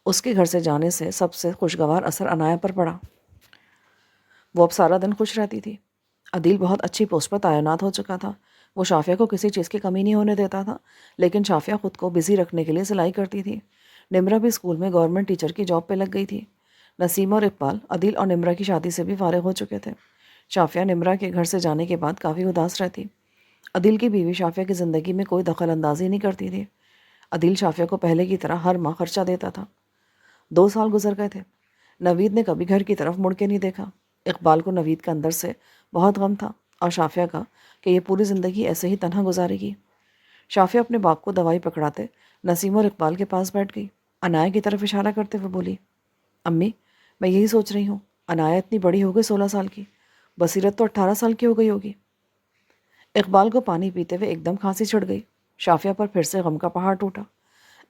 اس کے گھر سے جانے سے سب سے خوشگوار اثر انایا پر پڑا۔ وہ اب سارا دن خوش رہتی تھی۔ عدیل بہت اچھی پوسٹ پر تعینات ہو چکا تھا۔ وہ شافیہ کو کسی چیز کی کمی نہیں ہونے دیتا تھا، لیکن شافیہ خود کو بزی رکھنے کے لیے سلائی کرتی تھی۔ نمرا بھی اسکول میں گورنمنٹ ٹیچر کی جاب پہ لگ گئی تھی۔ نسیم اور اقبال عدیل اور نمرا کی شادی سے بھی فارغ ہو چکے تھے۔ شافیہ نمرہ کے گھر سے جانے کے بعد کافی اداس رہتی۔ عدیل کی بیوی شافیہ کی زندگی میں کوئی دخل اندازی نہیں کرتی تھی۔ عدیل شافیہ کو پہلے کی طرح ہر ماہ خرچہ دیتا تھا۔ 2 سال گزر گئے تھے۔ نوید نے کبھی گھر کی طرف مڑ کے نہیں دیکھا۔ اقبال کو نوید کے اندر سے بہت غم تھا اور شافیہ کا کہ یہ پوری زندگی ایسے ہی تنہا گزارے گی۔ شافیہ اپنے باپ کو دوائی پکڑاتے نسیم اور اقبال کے پاس بیٹھ گئی۔ عنایہ کی طرف اشارہ کرتے ہوئے بولی، امی میں یہی سوچ رہی ہوں، عنایہ اتنی بڑی ہو گئی 16 سال کی، بصیرت تو 18 سال کی ہو گئی ہوگی۔ اقبال کو پانی پیتے ہوئے ایک دم کھانسی چڑھ گئی۔ شافیہ پر پھر سے غم کا پہاڑ ٹوٹا۔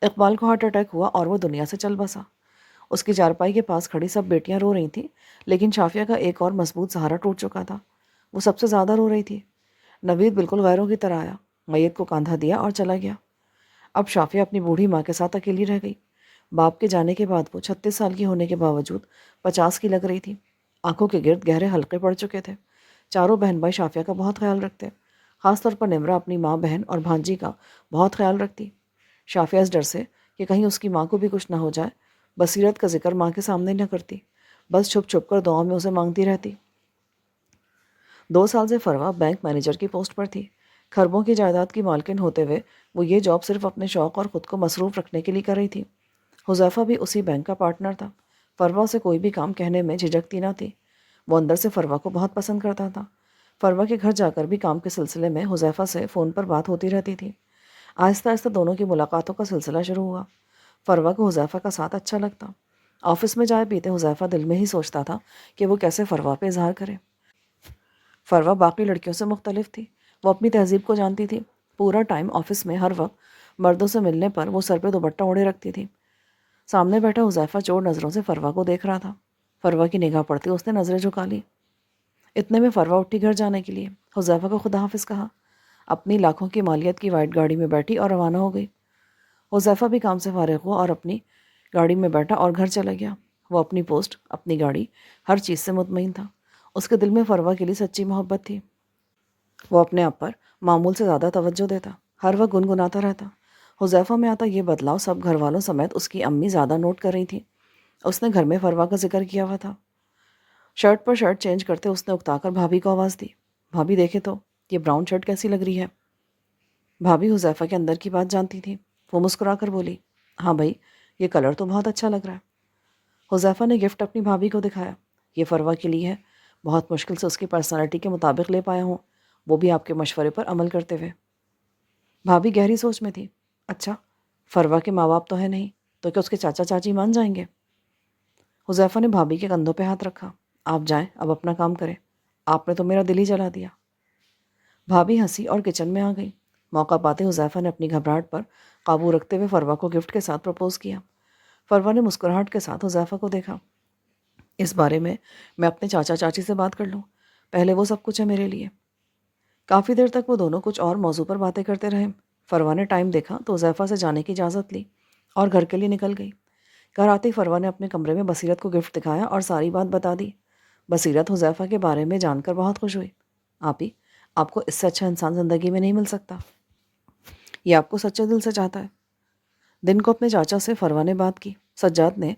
اقبال کو ہارٹ اٹیک ہوا اور وہ دنیا سے چل بسا۔ اس کی چارپائی کے پاس کھڑی سب بیٹیاں رو رہی تھیں، لیکن شافیہ کا ایک اور مضبوط سہارا ٹوٹ چکا تھا۔ وہ سب سے زیادہ رو رہی تھی۔ نوید بالکل غیروں کی طرح آیا، میت کو کاندھا دیا اور چلا گیا۔ اب شافیہ اپنی بوڑھی ماں کے ساتھ اکیلی رہ گئی۔ باپ کے جانے کے بعد وہ 36 سال کی ہونے کے باوجود 50 کی لگ رہی تھی۔ آنکھوں کے گرد گہرے حلقے پڑ چکے تھے۔ چاروں بہن بھائی شافیہ کا بہت خیال رکھتے، خاص طور پر نمرہ اپنی ماں، بہن اور بھانجی کا بہت خیال رکھتی۔ شافیہ اس ڈر سے کہ کہیں اس کی ماں کو بھی کچھ نہ ہو جائے، بصیرت کا ذکر ماں کے سامنے نہ کرتی، بس چھپ چھپ کر دعاؤں میں اسے مانگتی رہتی۔ 2 سال سے فروہ بینک مینیجر کی پوسٹ پر تھی۔ کھربوں کی جائیداد کی مالکن ہوتے ہوئے وہ یہ جاب صرف اپنے شوق اور خود کو مصروف رکھنے کے لیے کر رہی تھی۔ حذیفہ بھی اسی بینک کا پارٹنر تھا۔ فروہ سے کوئی بھی کام کہنے میں جھجکتی نہ تھی۔ وہ اندر سے فروہ کو بہت پسند کرتا تھا۔ فروہ کے گھر جا کر بھی کام کے سلسلے میں حذیفہ سے فون پر بات ہوتی رہتی تھی۔ آہستہ آہستہ دونوں کی ملاقاتوں کا سلسلہ شروع ہوا۔ فروہ کو حذیفہ کا ساتھ اچھا لگتا۔ آفس میں چائے پیتے حذیفہ دل میں ہی سوچتا تھا کہ وہ کیسے فروہ پہ اظہار کرے۔ فروہ باقی لڑکیوں سے مختلف تھی۔ وہ اپنی تہذیب کو جانتی تھی۔ پورا ٹائم آفس میں ہر وقت مردوں سے ملنے پر وہ سر پہ دوپٹہ اوڑھے رکھتی تھی۔ سامنے بیٹھا حذیفہ چور نظروں سے فروہ کو دیکھ رہا تھا۔ فروہ کی نگاہ پڑتی اس نے نظریں جھکا لی۔ اتنے میں فروہ اٹھی گھر جانے کے لیے۔ حذیفہ کو خدا حافظ کہا، اپنی لاکھوں کی مالیت کی وائٹ گاڑی میں بیٹھی اور روانہ ہو گئی۔ حذیفہ بھی کام سے فارغ ہوا اور اپنی گاڑی میں بیٹھا اور گھر چلا گیا۔ وہ اپنی پوسٹ، اپنی گاڑی، ہر چیز سے مطمئن تھا۔ اس کے دل میں فروہ کے لیے سچی محبت تھی۔ وہ اپنے آپ پر معمول سے زیادہ توجہ دیتا، ہر وقت گنگناتا رہتا۔ حذیفہ میں آتا یہ بدلاؤ سب گھر والوں سمیت اس کی امی زیادہ نوٹ کر رہی تھیں۔ اس نے گھر میں فروہ کا ذکر کیا ہوا تھا۔ شرٹ پر شرٹ چینج کرتے اس نے اکتا کر بھابھی کو آواز دی، بھابھی دیکھے تو یہ براؤن شرٹ کیسی لگ رہی ہے۔ بھابھی حذیفہ کے اندر کی بات جانتی تھی۔ وہ مسکرا کر بولی، ہاں بھائی یہ کلر تو بہت اچھا لگ رہا ہے۔ حذیفہ نے گفٹ اپنی بھابھی کو دکھایا، یہ فروہ کے لیے ہے، بہت مشکل سے اس کی پرسنالٹی کے مطابق لے پایا ہوں، وہ بھی آپ کے مشورے پر عمل کرتے ہوئے۔ بھابھی گہری سوچ میں تھی، اچھا فروہ کے ماں باپ تو ہے نہیں، تو کیا اس کے چاچا چاچی مان جائیں گے؟ حذیفہ نے بھابھی کے کندھوں پہ ہاتھ رکھا، آپ جائیں اب اپنا کام کریں، آپ نے تو میرا دل ہی جلا دیا۔ بھابھی ہنسی اور کچن میں آ گئی۔ موقع پاتے حذیفہ نے اپنی گھبراہٹ پر قابو رکھتے ہوئے فروہ کو گفٹ کے ساتھ پرپوز کیا۔ فروہ نے مسکراہٹ کے ساتھ حذیفہ کو دیکھا، اس بارے میں اپنے چاچا چاچی سے بات کر لوں، پہلے وہ سب کچھ ہے میرے لیے۔ کافی دیر تک وہ دونوں کچھ اور موضوع پر باتیں کرتے رہے۔ فروہ نے ٹائم دیکھا تو حذیفہ سے جانے کی اجازت لی اور گھر کے لیے نکل گئی۔ گھر آتے ہی فروہ نے اپنے کمرے میں بصیرت کو گفٹ دکھایا اور ساری بات بتا دی۔ بصیرت حذیفہ کے بارے میں جان کر بہت خوش ہوئی۔ آپی، آپ کو اس سے اچھا انسان زندگی میں نہیں مل سکتا، یہ آپ کو سچے دل سے چاہتا ہے۔ دن کو اپنے چاچا سے فروہ نے بات کی۔ سجاد نے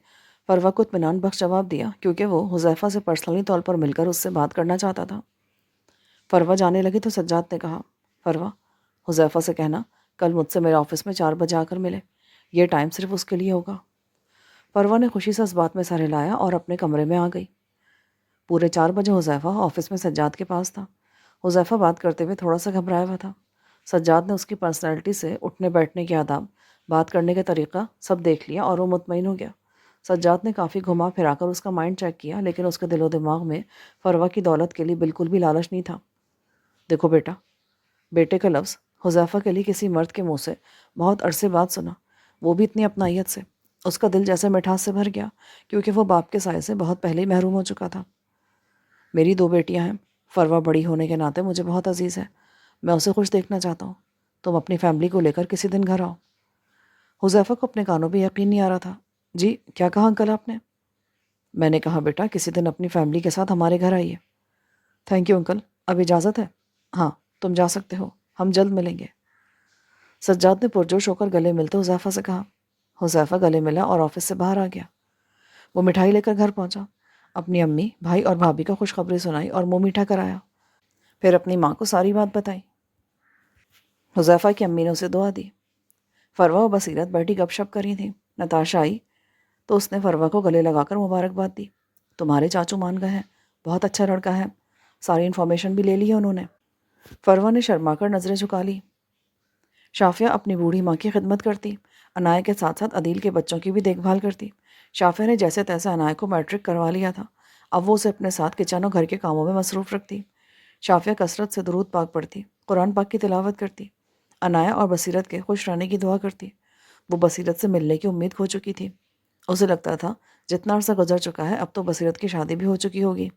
فروہ کو اطمینان بخش جواب دیا کیونکہ وہ حذیفہ سے پرسنلی طور پر مل کر اس سے بات کرنا چاہتا تھا۔ فروہ جانے لگی تو سجاد نے کہا، فروہ حذیفہ سے کہنا کل مجھ سے میرے آفس میں 4 بجے آ کر ملے، یہ ٹائم صرف اس کے لیے ہوگا۔ فروہ نے خوشی سے اس بات میں سر ہلایا اور اپنے کمرے میں آ گئی۔ پورے 4 بجے حذیفہ آفس میں سجاد کے پاس تھا۔ حذیفہ بات کرتے ہوئے تھوڑا سا گھبرایا ہوا تھا۔ سجاد نے اس کی پرسنالٹی سے اٹھنے بیٹھنے کے آداب، بات کرنے کا طریقہ سب دیکھ لیا اور وہ مطمئن ہو گیا۔ سجاد نے کافی گھما پھرا کر اس کا مائنڈ چیک کیا، لیکن اس کے دل و دماغ میں فروہ کی دولت کے لیے بالکل بھی لالچ نہیں تھا۔ دیکھو بیٹا، بیٹے کا لفظ حذیفہ کے لیے کسی مرد کے منہ سے بہت عرصے بعد سنا، وہ بھی اتنی اپنائیت سے۔ اس کا دل جیسے مٹھاس سے بھر گیا کیونکہ وہ باپ کے سائے سے بہت پہلے ہی محروم ہو چکا تھا۔ میری 2 بیٹیاں ہیں، فروہ بڑی ہونے کے ناطے مجھے بہت عزیز ہے، میں اسے خوش دیکھنا چاہتا ہوں، تم اپنی فیملی کو لے کر کسی دن گھر آؤ۔ حذیفہ کو اپنے کانوں پہ یقین نہیں آ رہا تھا۔ جی کیا کہا انکل آپ نے؟ میں نے کہا بیٹا کسی دن اپنی فیملی کے ساتھ ہمارے گھر آئیے۔ تھینک یو انکل، اب اجازت ہے؟ ہاں تم جا سکتے ہو، ہم جلد ملیں گے۔ سجاد نے پرجوش ہو کر گلے ملتے حذیفہ سے کہا۔ حذیفہ گلے ملا اور آفس سے باہر آ گیا۔ وہ مٹھائی لے کر گھر پہنچا۔ اپنی امی، بھائی اور بھابھی کو خوشخبری سنائی اور منہ میٹھا کرایا۔ پھر اپنی ماں کو ساری بات بتائی۔ حذیفہ کی امی نے اسے دعا دی۔ فروہ و بصیرت بیٹھی گپ شپ کری تھیں۔ نتاشا آئی تو اس نے فروہ کو گلے لگا کر مبارکباد دی۔ تمہارے چاچو مان گئے ہیں، بہت اچھا لڑکا ہے، ساری انفارمیشن بھی لے لی ہے انہوں نے۔ فروہ نے شرما کر نظریں جھکا لی۔ شافیہ اپنی بوڑھی ماں کی خدمت کرتی، عنایہ کے ساتھ ساتھ عدیل کے بچوں کی بھی دیکھ بھال کرتی۔ شافیہ نے جیسے تیسے عنایہ کو میٹرک کروا لیا تھا، اب وہ اسے اپنے ساتھ کچن اور گھر کے کاموں میں مصروف رکھتی۔ شافیہ کثرت سے درود پاک پڑھتی، قرآن پاک کی تلاوت کرتی، عنایہ اور بصیرت کے خوش رہنے کی دعا کرتی۔ وہ بصیرت سے ملنے کی امید کھو چکی تھی۔ اسے لگتا تھا جتنا عرصہ گزر چکا ہے اب تو بصیرت کی شادی بھی ہو چکی ہوگی۔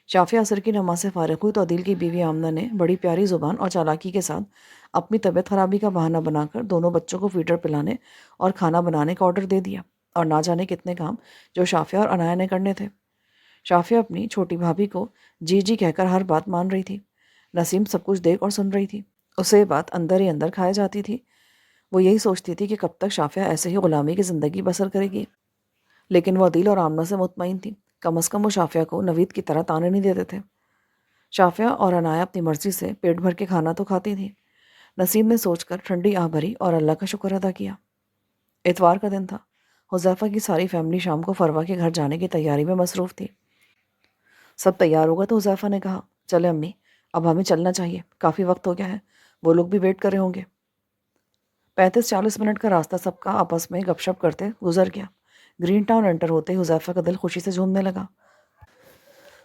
شافیہ عصر کی نماز سے فارغ ہوئی تو عدیل کی بیوی آمنہ نے بڑی پیاری زبان اور چالاکی کے ساتھ اپنی طبیعت خرابی کا بہانہ بنا کر دونوں بچوں کو فیڈر پلانے اور کھانا بنانے کا آرڈر دے دیا، اور نہ جانے کتنے کام جو شافیہ اور عنایہ نے کرنے تھے۔ شافیہ اپنی چھوٹی بھابھی کو جی جی کہہ کر ہر بات مان رہی تھی۔ نسیم سب کچھ دیکھ اور سن رہی تھی۔ اسے یہ بات اندر ہی اندر کھائے جاتی تھی۔ وہ یہی سوچتی تھی کہ کب تک شافیہ ایسے ہی غلامی کی زندگی بسر کرے گی، لیکن وہ عدیل اور آمنہ سے مطمئن تھی، کم از کم وہ شافیہ کو نوید کی طرح تانے نہیں دیتے تھے۔ شافیہ اور عنایہ اپنی مرضی سے پیٹ بھر کے کھانا تو کھاتی تھی۔ نسیم نے سوچ کر ٹھنڈی آہ بھری اور اللہ کا شکر ادا کیا۔ اتوار کا دن تھا۔ حذیفہ کی ساری فیملی شام کو فروہ کے گھر جانے کی تیاری میں مصروف تھی۔ سب تیار ہوگا تو حذیفہ نے کہا، چلے امی، اب ہمیں چلنا چاہیے، کافی وقت ہو گیا ہے، وہ لوگ بھی ویٹ کر رہے ہوں گے۔ 35-40 منٹ کا راستہ سب کا آپس میں گپ شپ کرتے گزر گیا۔ گرین ٹاؤن انٹر ہوتے ہی حذیفہ کا دل خوشی سے جھومنے لگا۔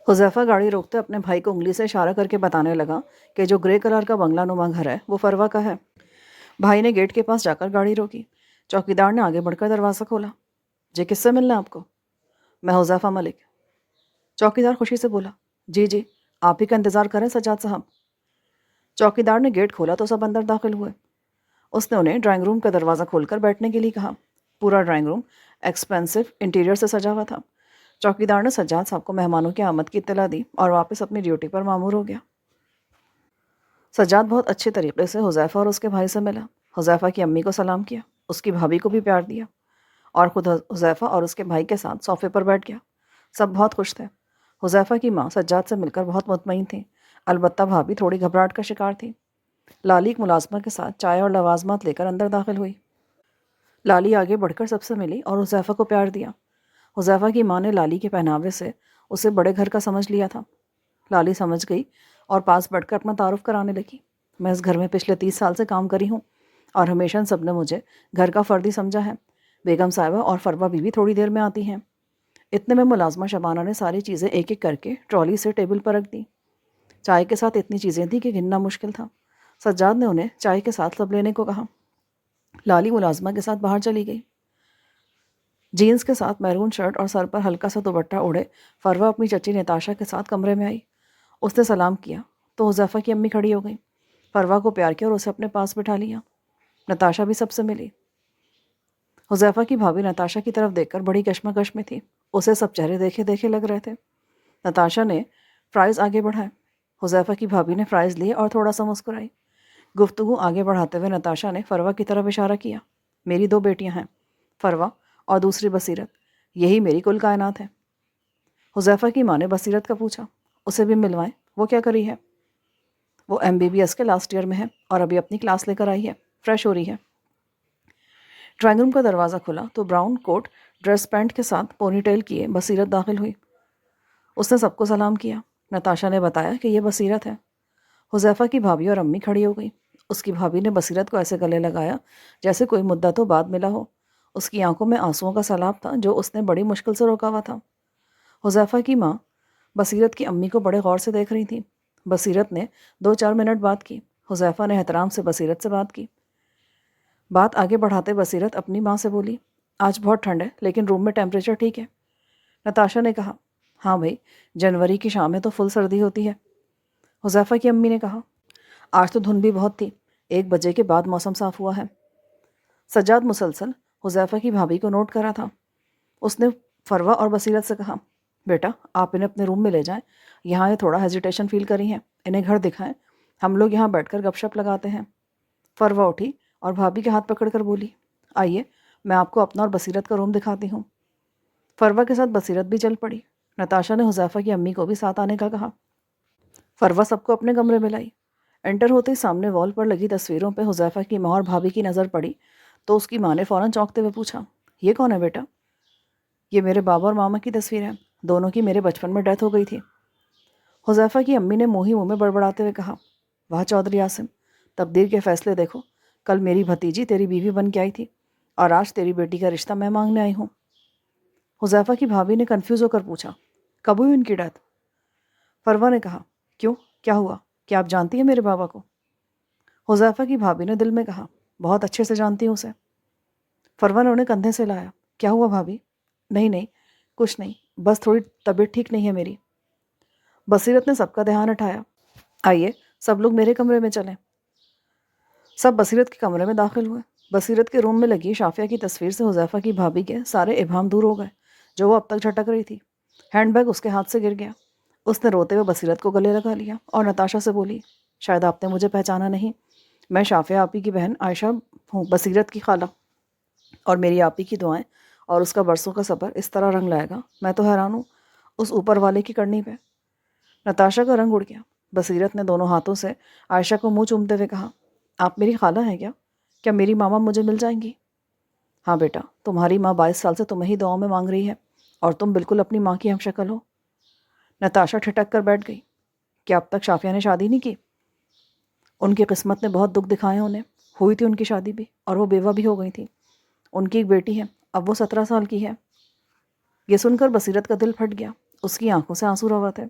حذیفہ گاڑی روکتے اپنے بھائی کو انگلی سے اشارہ کر کے بتانے لگا کہ جو گرے کلر کا بنگلہ نما گھر ہے وہ فروہ کا ہے۔ بھائی نے گیٹ کے پاس جا کر گاڑی روکی۔ چوکیدار نے آگے بڑھ کر دروازہ کھولا۔ جی کس سے ملنا ہے آپ کو؟ میں حذیفہ ملک۔ چوکیدار خوشی سے بولا، جی جی آپ ہی کا انتظار کریں سجاد صاحب۔ چوکیدار نے گیٹ کھولا تو سب اندر داخل ہوئے۔ اس نے انہیں ڈرائنگ روم کا دروازہ کھول کر بیٹھنے کے لیے کہا۔ پورا ڈرائنگ روم ایکسپینسو انٹیریئر سے سجا ہوا تھا۔ چوکیدار نے سجاد صاحب کو مہمانوں کی آمد کی اطلاع دی اور واپس اپنی ڈیوٹی پر مامور ہو گیا۔ سجاد بہت اچھے طریقے سے حذیفہ اور اس کے بھائی سے ملا، حذیفہ کی امی کو سلام کیا، اس کی بھابھی کو بھی پیار دیا، اور خود حذیفہ اور اس کے بھائی کے ساتھ صوفے پر بیٹھ گیا۔ سب بہت خوش تھے۔ حذیفہ کی ماں سجاد سے مل کر بہت مطمئن تھیں، البتہ بھابھی تھوڑی گھبراہٹ کا شکار تھی۔ لالی ایک ملازمہ کے ساتھ چائے اور لوازمات لے کر اندر داخل ہوئی۔ لالی آگے بڑھ کر سب سے ملی اور حذیفہ کو پیار دیا۔ حذیفہ کی ماں نے لالی کے پہناوے سے اسے بڑے گھر کا سمجھ لیا تھا۔ لالی سمجھ گئی اور پاس بیٹھ کر اپنا تعارف کرانے لگی۔ میں اس گھر میں پچھلے 30 سال سے کام کری ہوں اور ہمیشہ سب نے مجھے گھر کا فرد ہی سمجھا ہے۔ بیگم صاحبہ اور فروہ بیوی تھوڑی دیر میں آتی ہیں۔ اتنے میں ملازمہ شبانہ نے ساری چیزیں ایک ایک کر کے ٹرالی سے ٹیبل پر رکھ دی۔ چائے کے ساتھ اتنی چیزیں تھیں کہ گننا مشکل تھا۔ سجاد نے انہیں چائے کے ساتھ سب لینے کو کہا۔ لالی ملازمہ کے ساتھ باہر چلی گئی۔ جینز کے ساتھ میرون شرٹ اور سر پر ہلکا سا دوپٹہ اوڑھے فروہ اپنی چچی نتاشا کے ساتھ کمرے میں آئی۔ اس نے سلام کیا تو حذیفہ کی امی کھڑی ہو گئی، فروہ کو پیار کیا اور اسے اپنے پاس بٹھا لیا۔ نتاشا بھی سب سے ملی۔ حذیفہ کی بھابھی نتاشا کی طرف دیکھ کر بڑی کشمکش میں تھی، اسے سب چہرے دیکھے دیکھے لگ رہے تھے۔ نتاشا نے فرائز آگے بڑھائے، حذیفہ کی بھابھی نے فرائز لیے اور تھوڑا سا مسکرائی۔ گفتگو آگے بڑھاتے ہوئے نتاشا نے فروہ کی طرف اشارہ کیا، میری 2 بیٹیاں ہیں، فروہ اور دوسری بصیرت، یہی میری کل کائنات ہے۔ حذیفہ کی ماں نے بصیرت کا پوچھا، اسے بھی ملوائیں، وہ کیا کری ہے؟ وہ MBBS کے لاسٹ ایئر میں ہے اور ابھی اپنی کلاس لے کر آئی ہے، فریش ہو رہی ہے۔ ڈرائنگ روم کا دروازہ کھلا تو براؤن کوٹ ڈریس پینٹ کے ساتھ پونی ٹیل کیے بصیرت داخل ہوئی۔ اس نے سب کو سلام کیا۔ نتاشا نے بتایا کہ یہ بصیرت ہے۔ حذیفہ کی بھابھی اور امی کھڑی ہو گئی۔ اس کی بھابھی نے بصیرت کو ایسے گلے لگایا جیسے کوئی مدتوں بعد ملا ہو۔ اس کی آنکھوں میں آنسوؤں کا سیلاب تھا جو اس نے بڑی مشکل سے روکا ہوا تھا۔ حذیفہ کی ماں بصیرت کی امی کو بڑے غور سے دیکھ رہی تھی۔ بصیرت نے 2-4 منٹ بات کی۔ حذیفہ نے احترام سے بصیرت سے بات کی۔ بات آگے بڑھاتے بصیرت اپنی ماں سے بولی، آج بہت ٹھنڈ ہے لیکن روم میں ٹیمپریچر ٹھیک ہے۔ نتاشا نے کہا، ہاں بھائی، جنوری کی شامیں تو فل سردی ہوتی ہے۔ حذیفہ کی امی نے کہا، آج تو دھند بھی بہت تھی، 1 بجے کے بعد موسم صاف ہوا ہے۔ سجاد مسلسل حذیفہ کی بھابھی کو نوٹ کرا تھا۔ اس نے فروہ اور بصیرت سے کہا، بیٹا آپ انہیں اپنے روم میں لے جائیں، یہاں یہ تھوڑا ہیزیٹیشن فیل کری ہیں، انہیں گھر دکھائیں، ہم لوگ یہاں بیٹھ کر گپ شپ لگاتے ہیں۔ فروہ اٹھی اور بھابھی کے ہاتھ پکڑ کر بولی، آئیے میں آپ کو اپنا اور بصیرت کا روم دکھاتی ہوں۔ فروہ کے ساتھ بصیرت بھی چل پڑی۔ نتاشا نے حذیفہ کی امی کو بھی ساتھ آنے کا کہا۔ فروہ سب کو اپنے کمرے میں لائی۔ انٹر ہوتے ہی سامنے وال پر لگی تصویروں پہ حذیفہ کی ماں اور بھابھی کی نظر پڑی تو اس کی ماں نے فوراً چونکتے ہوئے پوچھا، یہ کون ہے بیٹا؟ یہ میرے بابا اور ماما کی تصویر ہے، دونوں کی میرے بچپن میں ڈیتھ ہو گئی تھی۔ حذیفہ کی امی نے منہ ہی منہ میں بڑبڑاتے ہوئے کہا، واہ چودھری عاصم، تقدیر کے فیصلے دیکھو، کل میری بھتیجی تیری بیوی بن کے آئی تھی اور آج تیری بیٹی کا رشتہ میں مانگنے آئی ہوں۔ حذیفہ کی بھابھی نے کنفیوز ہو کر پوچھا، کب ہوئی ان کی ڈیتھ؟ فروہ نے کہا، کیوں، کیا ہوا؟ کیا آپ جانتی ہیں میرے بابا کو؟ حذیفہ کی بھابھی نے دل میں کہا، بہت اچھے سے جانتی ہوں اسے۔ فروہ نے انہیں کندھے سے لایا، کیا ہوا بھابھی؟ نہیں نہیں، کچھ نہیں، بس تھوڑی طبیعت ٹھیک نہیں ہے میری۔ بصیرت نے سب کا دھیان اٹھایا، آئیے سب لوگ میرے کمرے میں چلیں۔ سب بصیرت کے کمرے میں داخل ہوئے۔ بصیرت کے روم میں لگی شافیہ کی تصویر سے حذیفہ کی بھابھی کے سارے ابہام دور ہو گئے جو وہ اب تک جھٹک رہی تھی۔ ہینڈ بیگ اس کے ہاتھ سے گر گیا۔ اس نے روتے ہوئے بصیرت کو گلے لگا لیا اور نتاشا سے بولی، شاید آپ نے مجھے پہچانا نہیں، میں شافیہ آپی کی بہن عائشہ ہوں، بصیرت کی خالہ، اور میری آپی کی دعائیں اور اس کا برسوں کا صبر اس طرح رنگ لائے گا، میں تو حیران ہوں اس اوپر والے کی کرنی پہ۔ نتاشا کا رنگ اڑ گیا۔ بصیرت نے دونوں ہاتھوں سے عائشہ کو منہ چومتے ہوئے کہا، آپ میری خالہ ہیں کیا؟ کیا میری ماما مجھے مل جائیں گی؟ ہاں بیٹا، تمہاری ماں 22 سال سے تمہیں ہی دعاؤں میں مانگ رہی ہے اور تم بالکل اپنی ماں کی ہم شکل ہو۔ نتاشا ٹھٹک کر بیٹھ گئی۔ کیا اب تک شافیہ نے شادی نہیں کی؟ ان کی قسمت نے بہت دکھ دکھائے انہیں، ہوئی تھی ان کی شادی بھی اور وہ بیوہ بھی ہو گئی تھی۔ ان کی ایک بیٹی ہے، اب وہ 17 سال کی ہے۔ یہ سن کر بصیرت کا دل پھٹ گیا، اس کی آنکھوں سے آنسو روا تھے۔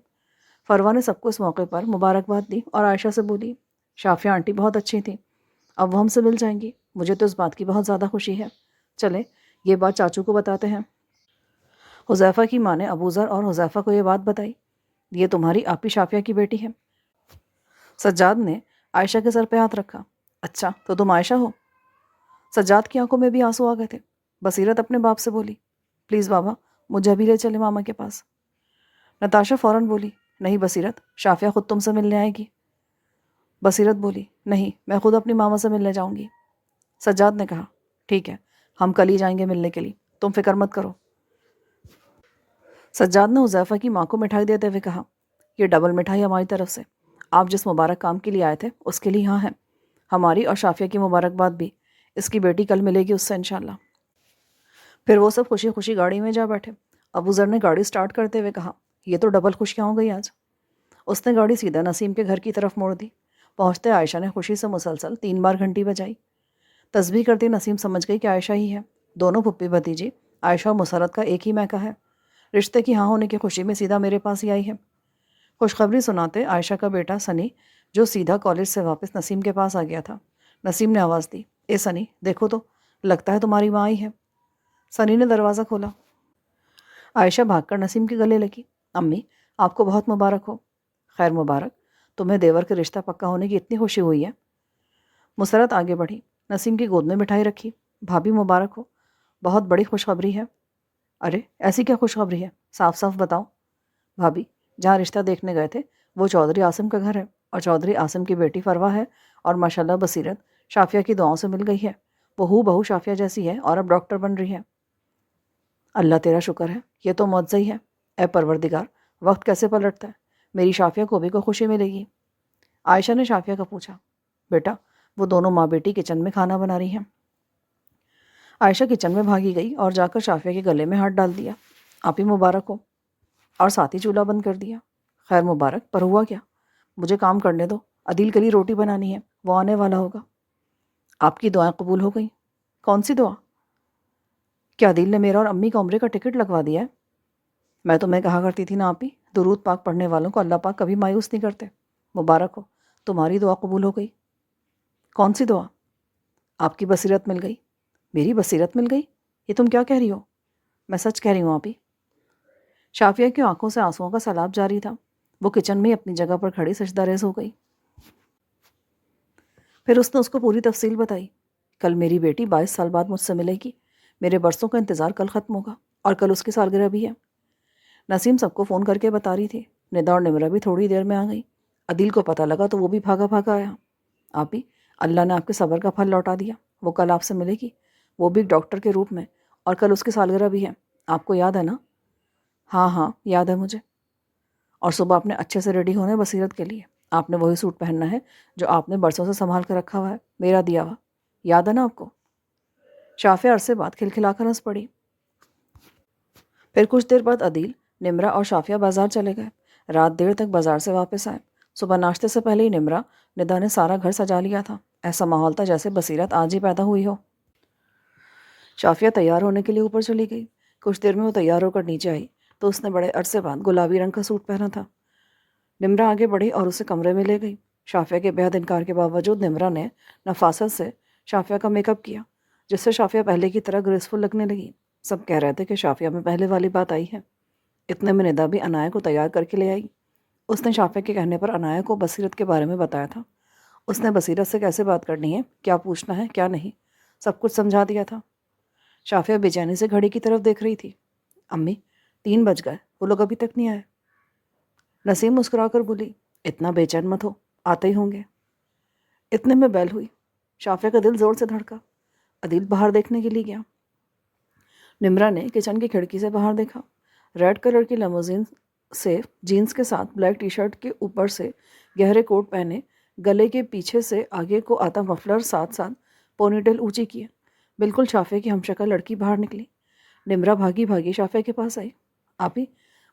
فروہ نے سب کو اس موقع پر مبارکباد دی اور عائشہ سے بولی، شافیہ آنٹی بہت اچھی تھیں، اب وہ ہم سے مل جائیں گی، مجھے تو اس بات کی بہت زیادہ خوشی ہے، چلیں یہ بات چاچو کو بتاتے ہیں۔ حذیفہ کی ماں نے ابو ذر اور حذیفہ کو یہ بات بتائی، یہ تمہاری آپی شافیہ کی بیٹی ہے۔ سجاد نے عائشہ کے سر پہ ہاتھ رکھا، اچھا تو تم عائشہ ہو؟ سجاد کی آنکھوں میں بھی آنسو آ گئے تھے۔ بصیرت اپنے باپ سے بولی، پلیز بابا مجھے ابھی لے چلے ماما کے پاس۔ نتاشا فوراً بولی، نہیں بصیرت، شافیہ خود تم سے ملنے آئے گی۔ بصیرت بولی، نہیں میں خود اپنی ماما سے ملنے جاؤں گی۔ سجاد نے کہا، ٹھیک ہے ہم کل ہی جائیں گے ملنے کے لیے، تم فکر مت کرو۔ سجاد نے حذیفہ کی ماں کو مٹھائی دیتے ہوئے کہا، یہ ڈبل مٹھائی ہماری طرف سے، آپ جس مبارک کام کے لیے آئے تھے اس کے لیے یہاں ہیں، ہماری اور شافیہ کی مبارکباد بھی، اس کی بیٹی کل ملے گی اس سے انشاءاللہ۔ پھر وہ سب خوشی خوشی گاڑی میں جا بیٹھے۔ ابو ذر نے گاڑی سٹارٹ کرتے ہوئے کہا، یہ تو ڈبل خوشیاں ہو گئی آج۔ اس نے گاڑی سیدھا نسیم کے گھر کی طرف موڑ دی۔ پہنچتے عائشہ نے خوشی سے مسلسل 3 بار گھنٹی بجائی۔ تسبیح کرتی نسیم سمجھ گئی کہ عائشہ ہی ہے، دونوں پھپھی بھتیجی عائشہ اور مسرت کا ایک ہی میکہ ہے، رشتے کی ہاں ہونے کی خوشی میں سیدھا میرے پاس ہی آئی ہے۔ خوشخبری سناتے عائشہ کا بیٹا سنی جو سیدھا کالج سے واپس نسیم کے پاس آ گیا تھا۔ نسیم نے آواز دی، اے سنی دیکھو تو، لگتا ہے تمہاری ماں آئی ہے۔ سنی نے دروازہ کھولا۔ عائشہ بھاگ کر نسیم کے گلے لگی، امی آپ کو بہت مبارک ہو۔ خیر مبارک، تمہیں دیور کے رشتہ پکا ہونے کی اتنی خوشی ہوئی ہے۔ مسرت آگے بڑھی، نسیم کی گود میں مٹھائی رکھی، بھابھی مبارک ہو، بہت بڑی خوشخبری ہے۔ ارے ایسی کیا خوشخبری ہے، صاف صاف بتاؤ۔ بھابھی جہاں رشتہ دیکھنے گئے تھے وہ چودھری عاصم کا گھر ہے اور چودھری عاصم کی بیٹی فروہ ہے، اور ماشاءاللہ بصیرت شافیہ کی دعاؤں سے مل گئی ہے، وہ ہو بہو شافیہ جیسی ہے اور اب ڈاکٹر بن رہی ہے۔ اللہ تیرا شکر ہے، یہ تو معجزہ ہی ہے۔ اے پروردگار، وقت کیسے پلٹتا ہے، میری شافیہ کو بھی کوئی خوشی ملے گی۔ عائشہ نے شافیہ کا پوچھا، بیٹا وہ دونوں ماں بیٹی کچن میں کھانا بنا رہی ہیں۔ عائشہ کچن میں بھاگی گئی اور جا کر شافیہ کے گلے میں ہاتھ ڈال دیا، آپ ہی مبارک ہو، اور ساتھ ہی چولہا بند کر دیا۔ خیر مبارک، پر ہوا کیا؟ مجھے کام کرنے دو، عدیل کے لیے روٹی بنانی ہے، وہ آنے والا ہوگا۔ آپ کی دعائیں قبول ہو گئیں۔ کون سی دعا؟ کیا عدیل نے میرا اور امی کا عمرے کا ٹکٹ لگوا دیا ہے؟ میں تمہیں کہا کرتی تھی نا آپی، درود پاک پڑھنے والوں کو اللہ پاک کبھی مایوس نہیں کرتے۔ مبارک ہو، تمہاری دعا قبول ہو گئی۔ کون سی دعا؟ آپ کی بصیرت مل گئی۔ میری بصیرت مل گئی؟ یہ تم کیا کہہ رہی ہو؟ میں سچ کہہ رہی ہوں آپی۔ شافیہ کی آنکھوں سے آنسوؤں کا سیلاب جاری تھا، وہ کچن میں اپنی جگہ پر کھڑی سجدہ ریز ہو گئی۔ پھر اس نے اس کو پوری تفصیل بتائی، کل میری بیٹی 22 سال بعد مجھ سے ملے گی، میرے برسوں کا انتظار کل ختم ہوگا، اور کل اس کی سالگرہ بھی ہے۔ نسیم سب کو فون کر کے بتا رہی تھی، ندا اور نمرہ بھی تھوڑی دیر میں آ گئی۔ عدیل کو پتہ لگا تو وہ بھی بھاگا بھاگا آیا۔ آپی اللہ نے آپ کے صبر کا پھل لوٹا دیا، وہ کل آپ سے ملے گی، وہ بھی ایک ڈاکٹر کے روپ میں، اور کل اس کی سالگرہ بھی ہے، آپ کو یاد ہے نا؟ ہاں ہاں یاد ہے مجھے. اور صبح اپنے اچھے سے ریڈی ہونا ہے بصیرت کے لیے. آپ نے وہی سوٹ پہننا ہے جو آپ نے برسوں سے سنبھال کر رکھا ہوا ہے، میرا دیا ہوا. یاد ہے نا آپ کو؟ شافیہ عرصے بعد کھلکھلا کر ہنس پڑی. پھر کچھ دیر بعد عدیل، نمرہ اور شافیہ بازار چلے گئے. رات دیر تک بازار سے واپس آئے. صبح ناشتے سے پہلے ہی نمرہ ندا نے سارا گھر سجا لیا تھا. ایسا ماحول تھا جیسے بصیرت آج ہی پیدا ہوئی ہو. شافیہ تیار ہونے کے لیے اوپر چلی گئی. کچھ دیر میں وہ تیار ہو کر نیچے آئی تو اس نے بڑے عرصے بعد گلابی رنگ کا سوٹ پہنا تھا. نمرہ آگے بڑھی اور اسے کمرے میں لے گئی. شافیہ کے بےحد انکار کے باوجود نمرہ نے نفاست سے شافیہ کا میک اپ کیا، جس سے شافیہ پہلے کی طرح گریسفل لگنے لگی. سب کہہ رہے تھے کہ شافیہ میں پہلے والی بات آئی ہے. اتنے میں ندا بھی عنایہ کو تیار کر کے لے آئی. اس نے شافیہ کے کہنے پر عنایہ کو بصیرت کے بارے میں بتایا تھا. اس نے بصیرت سے کیسے بات کرنی ہے، کیا پوچھنا ہے کیا نہیں، سب کچھ سمجھا دیا تھا. شافیہ بے چینی سے گھڑی کی طرف دیکھ رہی تھی. امی 3 بج گئے، وہ لوگ ابھی تک نہیں آئے. نسیم مسکرا کر بولی، اتنا بے چین مت ہو، آتے ہی ہوں گے. اتنے میں بیل ہوئی. شافیہ کا دل زور سے دھڑکا. عدیل باہر دیکھنے کے لیے گیا. نمرہ نے کچن کی کھڑکی سے باہر دیکھا. ریڈ کلر کی لیموزین سے جینز کے ساتھ بلیک ٹی شرٹ کے اوپر سے گہرے کوٹ پہنے، گلے کے پیچھے سے آگے کو آتا مفلر ساتھ ساتھ پونی ٹیل اونچی کیے، بالکل شافیہ کی ہمشکل لڑکی باہر نکلی. نمرہ بھاگی بھاگی شافیہ کے پاس آئی. آپی،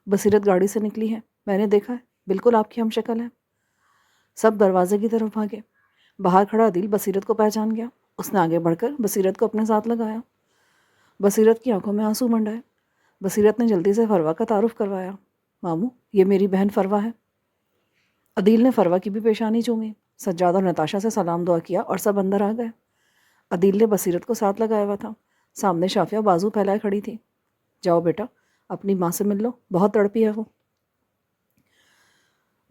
بصیرت گاڑی سے نکلی ہے، میں نے دیکھا ہے، بالکل آپ کی ہمشکل ہے. سب دروازے کی طرف بھاگے. باہر کھڑا عدیل بصیرت کو پہچان گیا. اس نے آگے بڑھ کر بصیرت کو اپنے ساتھ لگایا. بصیرت کی آنکھوں میں آنسو منڈائے. بصیرت نے جلدی سے فروا کا تعارف کروایا. ماموں، یہ میری بہن فروا ہے. عدیل نے فروا کی بھی پیشانی چومی. سجاد اور نتاشا سے سلام دعا کیا اور سب اندر آ گئے. عدیل نے بصیرت کو ساتھ لگایا ہوا تھا. سامنے شافیہ بازو پھیلائے کھڑی تھی. جاؤ بیٹا، اپنی ماں سے مل لو، بہت تڑپی ہے وہ.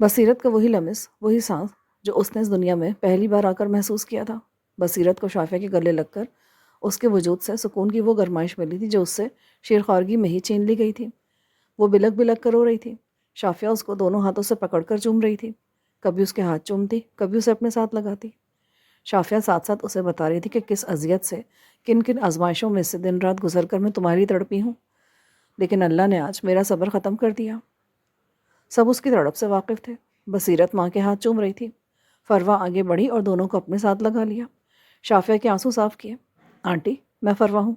بصیرت کا وہی لمس، وہی سانس جو اس نے اس دنیا میں پہلی بار آ کر محسوس کیا تھا. بصیرت کو شافیہ کے گلے لگ کر اس کے وجود سے سکون کی وہ گرمائش ملی تھی جو اس سے شیرخوارگی میں ہی چھین لی گئی تھی. وہ بلک بلک کر رو رہی تھی. شافیہ اس کو دونوں ہاتھوں سے پکڑ کر چوم رہی تھی. کبھی اس کے ہاتھ چومتی، کبھی اسے اپنے ساتھ لگاتی. شافیہ ساتھ ساتھ اسے بتا رہی تھی کہ کس اذیت سے، کن کن آزمائشوں میں سے دن رات گزر کر میں تمہاری تڑپی ہوں، لیکن اللہ نے آج میرا صبر ختم کر دیا. سب اس کی تڑپ سے واقف تھے. بصیرت ماں کے ہاتھ چوم رہی تھی. فروا آگے بڑھی اور دونوں کو اپنے ساتھ لگا لیا. شافیہ کے آنسو صاف کیے. آنٹی، میں فروا ہوں.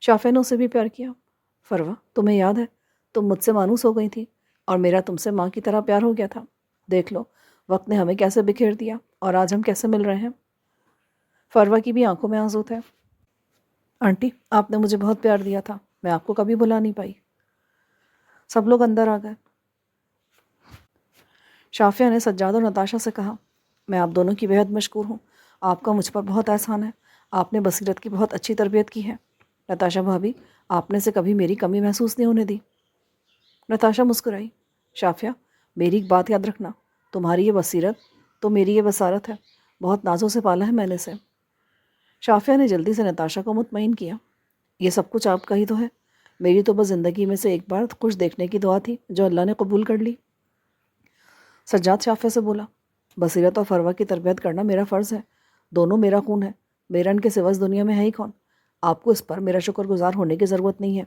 شافیہ نے اسے بھی پیار کیا. فروا، تمہیں یاد ہے تم مجھ سے مانوس ہو گئی تھی اور میرا تم سے ماں کی طرح پیار ہو گیا تھا. دیکھ لو وقت نے ہمیں کیسے بکھیر دیا اور آج ہم کیسے مل رہے ہیں. فروا کی بھی آنکھوں میں آنسو تھے. آنٹی، آپ نے مجھے بہت پیار دیا تھا، میں آپ کو کبھی بھلا نہیں پائی. سب لوگ اندر آ گئے. شافیہ نے سجاد اور نتاشا سے کہا، میں آپ دونوں کی بےحد مشکور ہوں. آپ کا مجھ پر بہت احسان ہے. آپ نے بصیرت کی بہت اچھی تربیت کی ہے. نتاشا بھابھی، آپ نے سے کبھی میری کمی محسوس نہیں ہونے دی. نتاشا مسکرائی. شافیہ، میری ایک بات یاد رکھنا، تمہاری یہ بصیرت تو میری یہ بصارت ہے. بہت نازوں سے پالا ہے میں نے اسے. شافیہ نے جلدی سے نتاشا کو مطمئن کیا. یہ سب کچھ آپ کا ہی تو ہے. میری تو بس زندگی میں سے ایک بار خوش دیکھنے کی دعا تھی جو اللہ نے قبول کر لی. سجاد شافیہ سے بولا، بصیرت اور فروا کی تربیت کرنا میرا فرض ہے. دونوں میرا خون ہے. میرا ان کے سوا اس دنیا میں ہے ہی کون. آپ کو اس پر میرا شکر گزار ہونے کی ضرورت نہیں ہے.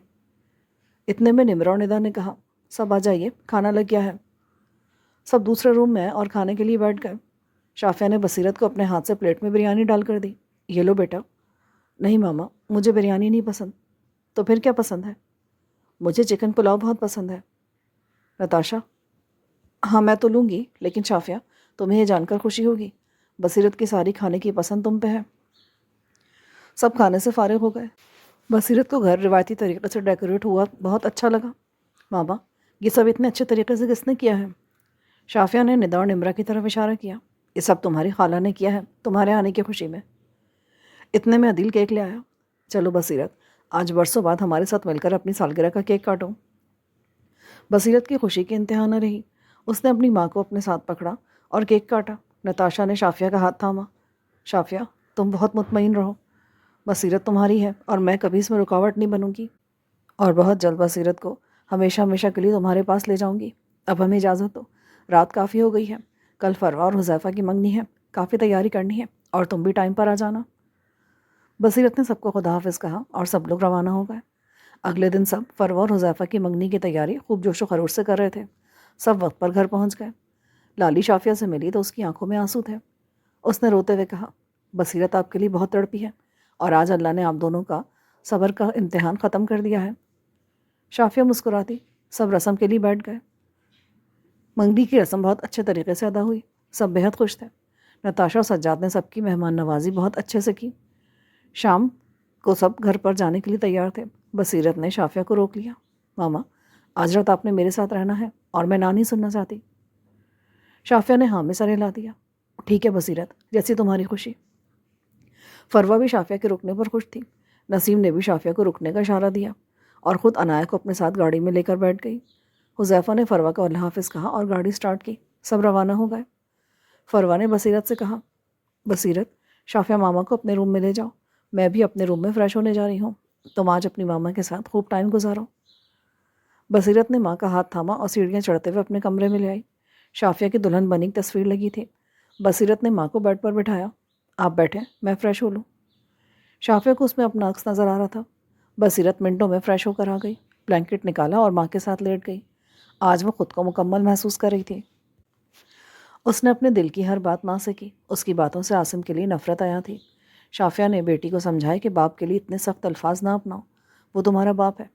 اتنے میں نمرہ اور ندا نے کہا، سب آ جائیے، کھانا لگ گیا ہے. سب دوسرے روم میں اور کھانے کے لیے بیٹھ گئے. شافیہ نے بصیرت کو اپنے ہاتھ سے پلیٹ میں بریانی ڈال کر دی. یہ لو بیٹا. نہیں ماما، مجھے بریانی نہیں پسند. تو پھر کیا پسند ہے؟ مجھے چکن پلاؤ بہت پسند ہے. نتاشا، ہاں میں تو لوں گی، لیکن شافیہ تمہیں یہ جان کر خوشی ہوگی بصیرت کی ساری کھانے کی پسند تم پہ ہے. سب کھانے سے فارغ ہو گئے. بصیرت کو گھر روایتی طریقے سے ڈیکوریٹ ہوا بہت اچھا لگا. ماما، یہ سب اتنے اچھے طریقے سے کس نے کیا ہے؟ شافیہ نے ندا اور نمرہ کی طرف اشارہ کیا. یہ سب تمہاری خالہ نے کیا ہے تمہارے آنے کی خوشی میں. اتنے میں عدیل کیک لے آیا. چلو بصیرت، آج برسوں بعد ہمارے ساتھ مل کر اپنی سالگرہ کا کیک کاٹو. بصیرت کی خوشی کی انتہا نہ رہی. اس نے اپنی ماں کو اپنے ساتھ پکڑا اور کیک کاٹا. نتاشا نے شافیہ کا ہاتھ تھاما. شافیہ، تم بہت مطمئن رہو. بصیرت تمہاری ہے اور میں کبھی اس میں رکاوٹ نہیں بنوں گی. اور بہت جلد بصیرت کو ہمیشہ ہمیشہ کے لیے تمہارے پاس لے جاؤں گی. اب ہمیں اجازت دو، رات کافی ہو گئی ہے. کل فروا اور حذیفہ کی منگنی ہے، کافی تیاری کرنی ہے، اور تم بھی ٹائم پر آ جانا. بصیرت نے سب کو خدا حافظ کہا اور سب لوگ روانہ ہو گئے. اگلے دن سب فروا اور حذیفہ کی منگنی کی تیاری خوب جوش و خروش سے کر رہے تھے۔ سب وقت پر گھر پہنچ گئے۔ لالی شافیہ سے ملی تو اس کی آنکھوں میں آنسو تھے۔ اس نے روتے ہوئے کہا، بصیرت آپ کے لیے بہت تڑپی ہے اور آج اللہ نے آپ دونوں کا صبر کا امتحان ختم کر دیا ہے۔ شافیہ مسکراتی سب رسم کے لیے بیٹھ گئے۔ منگنی کی رسم بہت اچھے طریقے سے ادا ہوئی۔ سب بہت خوش تھے۔ نتاشا اور سجاد نے سب کی مہمان نوازی بہت اچھے سے کی۔ شام کو سب گھر پر جانے کے لیے تیار تھے۔ بصیرت نے شافیہ کو روک لیا۔ ماما، آج رات آپ نے میرے ساتھ رہنا ہے اور میں نہ نہیں سننا چاہتی۔ شافیہ نے ہاں میں سر ہلا دیا۔ ٹھیک ہے بصیرت، جیسی تمہاری خوشی۔ فروا بھی شافیہ کے رکنے پر خوش تھی۔ نسیم نے بھی شافیہ کو رکنے کا اشارہ دیا اور خود عنایہ کو اپنے ساتھ گاڑی میں لے کر بیٹھ گئی۔ حذیفہ نے فروا کو اللہ حافظ کہا اور گاڑی سٹارٹ کی۔ سب روانہ ہو گئے۔ فروا نے بصیرت سے کہا، بصیرت، شافیہ ماما کو اپنے روم میں لے جاؤ، میں بھی اپنے روم میں فریش ہونے جا رہی ہوں، تم آج اپنی ماما کے ساتھ خوب ٹائم گزارو۔ بصیرت نے ماں کا ہاتھ تھاما اور سیڑھیاں چڑھتے ہوئے اپنے کمرے میں لے آئی۔ شافیہ کی دلہن بنی کی تصویر لگی تھی۔ بصیرت نے ماں کو بیڈ پر بٹھایا۔ آپ بیٹھیں، میں فریش ہو لوں۔ شافیہ کو اس میں اپنا عکس نظر آ رہا تھا۔ بصیرت منٹوں میں فریش ہو کر آ گئی، بلینکٹ نکالا اور ماں کے ساتھ لیٹ گئی۔ آج وہ خود کو مکمل محسوس کر رہی تھی۔ اس نے اپنے دل کی ہر بات ماں سے کی۔ اس کی باتوں سے عاصم کے لیے نفرت آیا تھی۔ شافیہ نے بیٹی کو سمجھایا کہ باپ کے لیے اتنے سخت الفاظ نہ اپناؤ، وہ تمہارا باپ ہے۔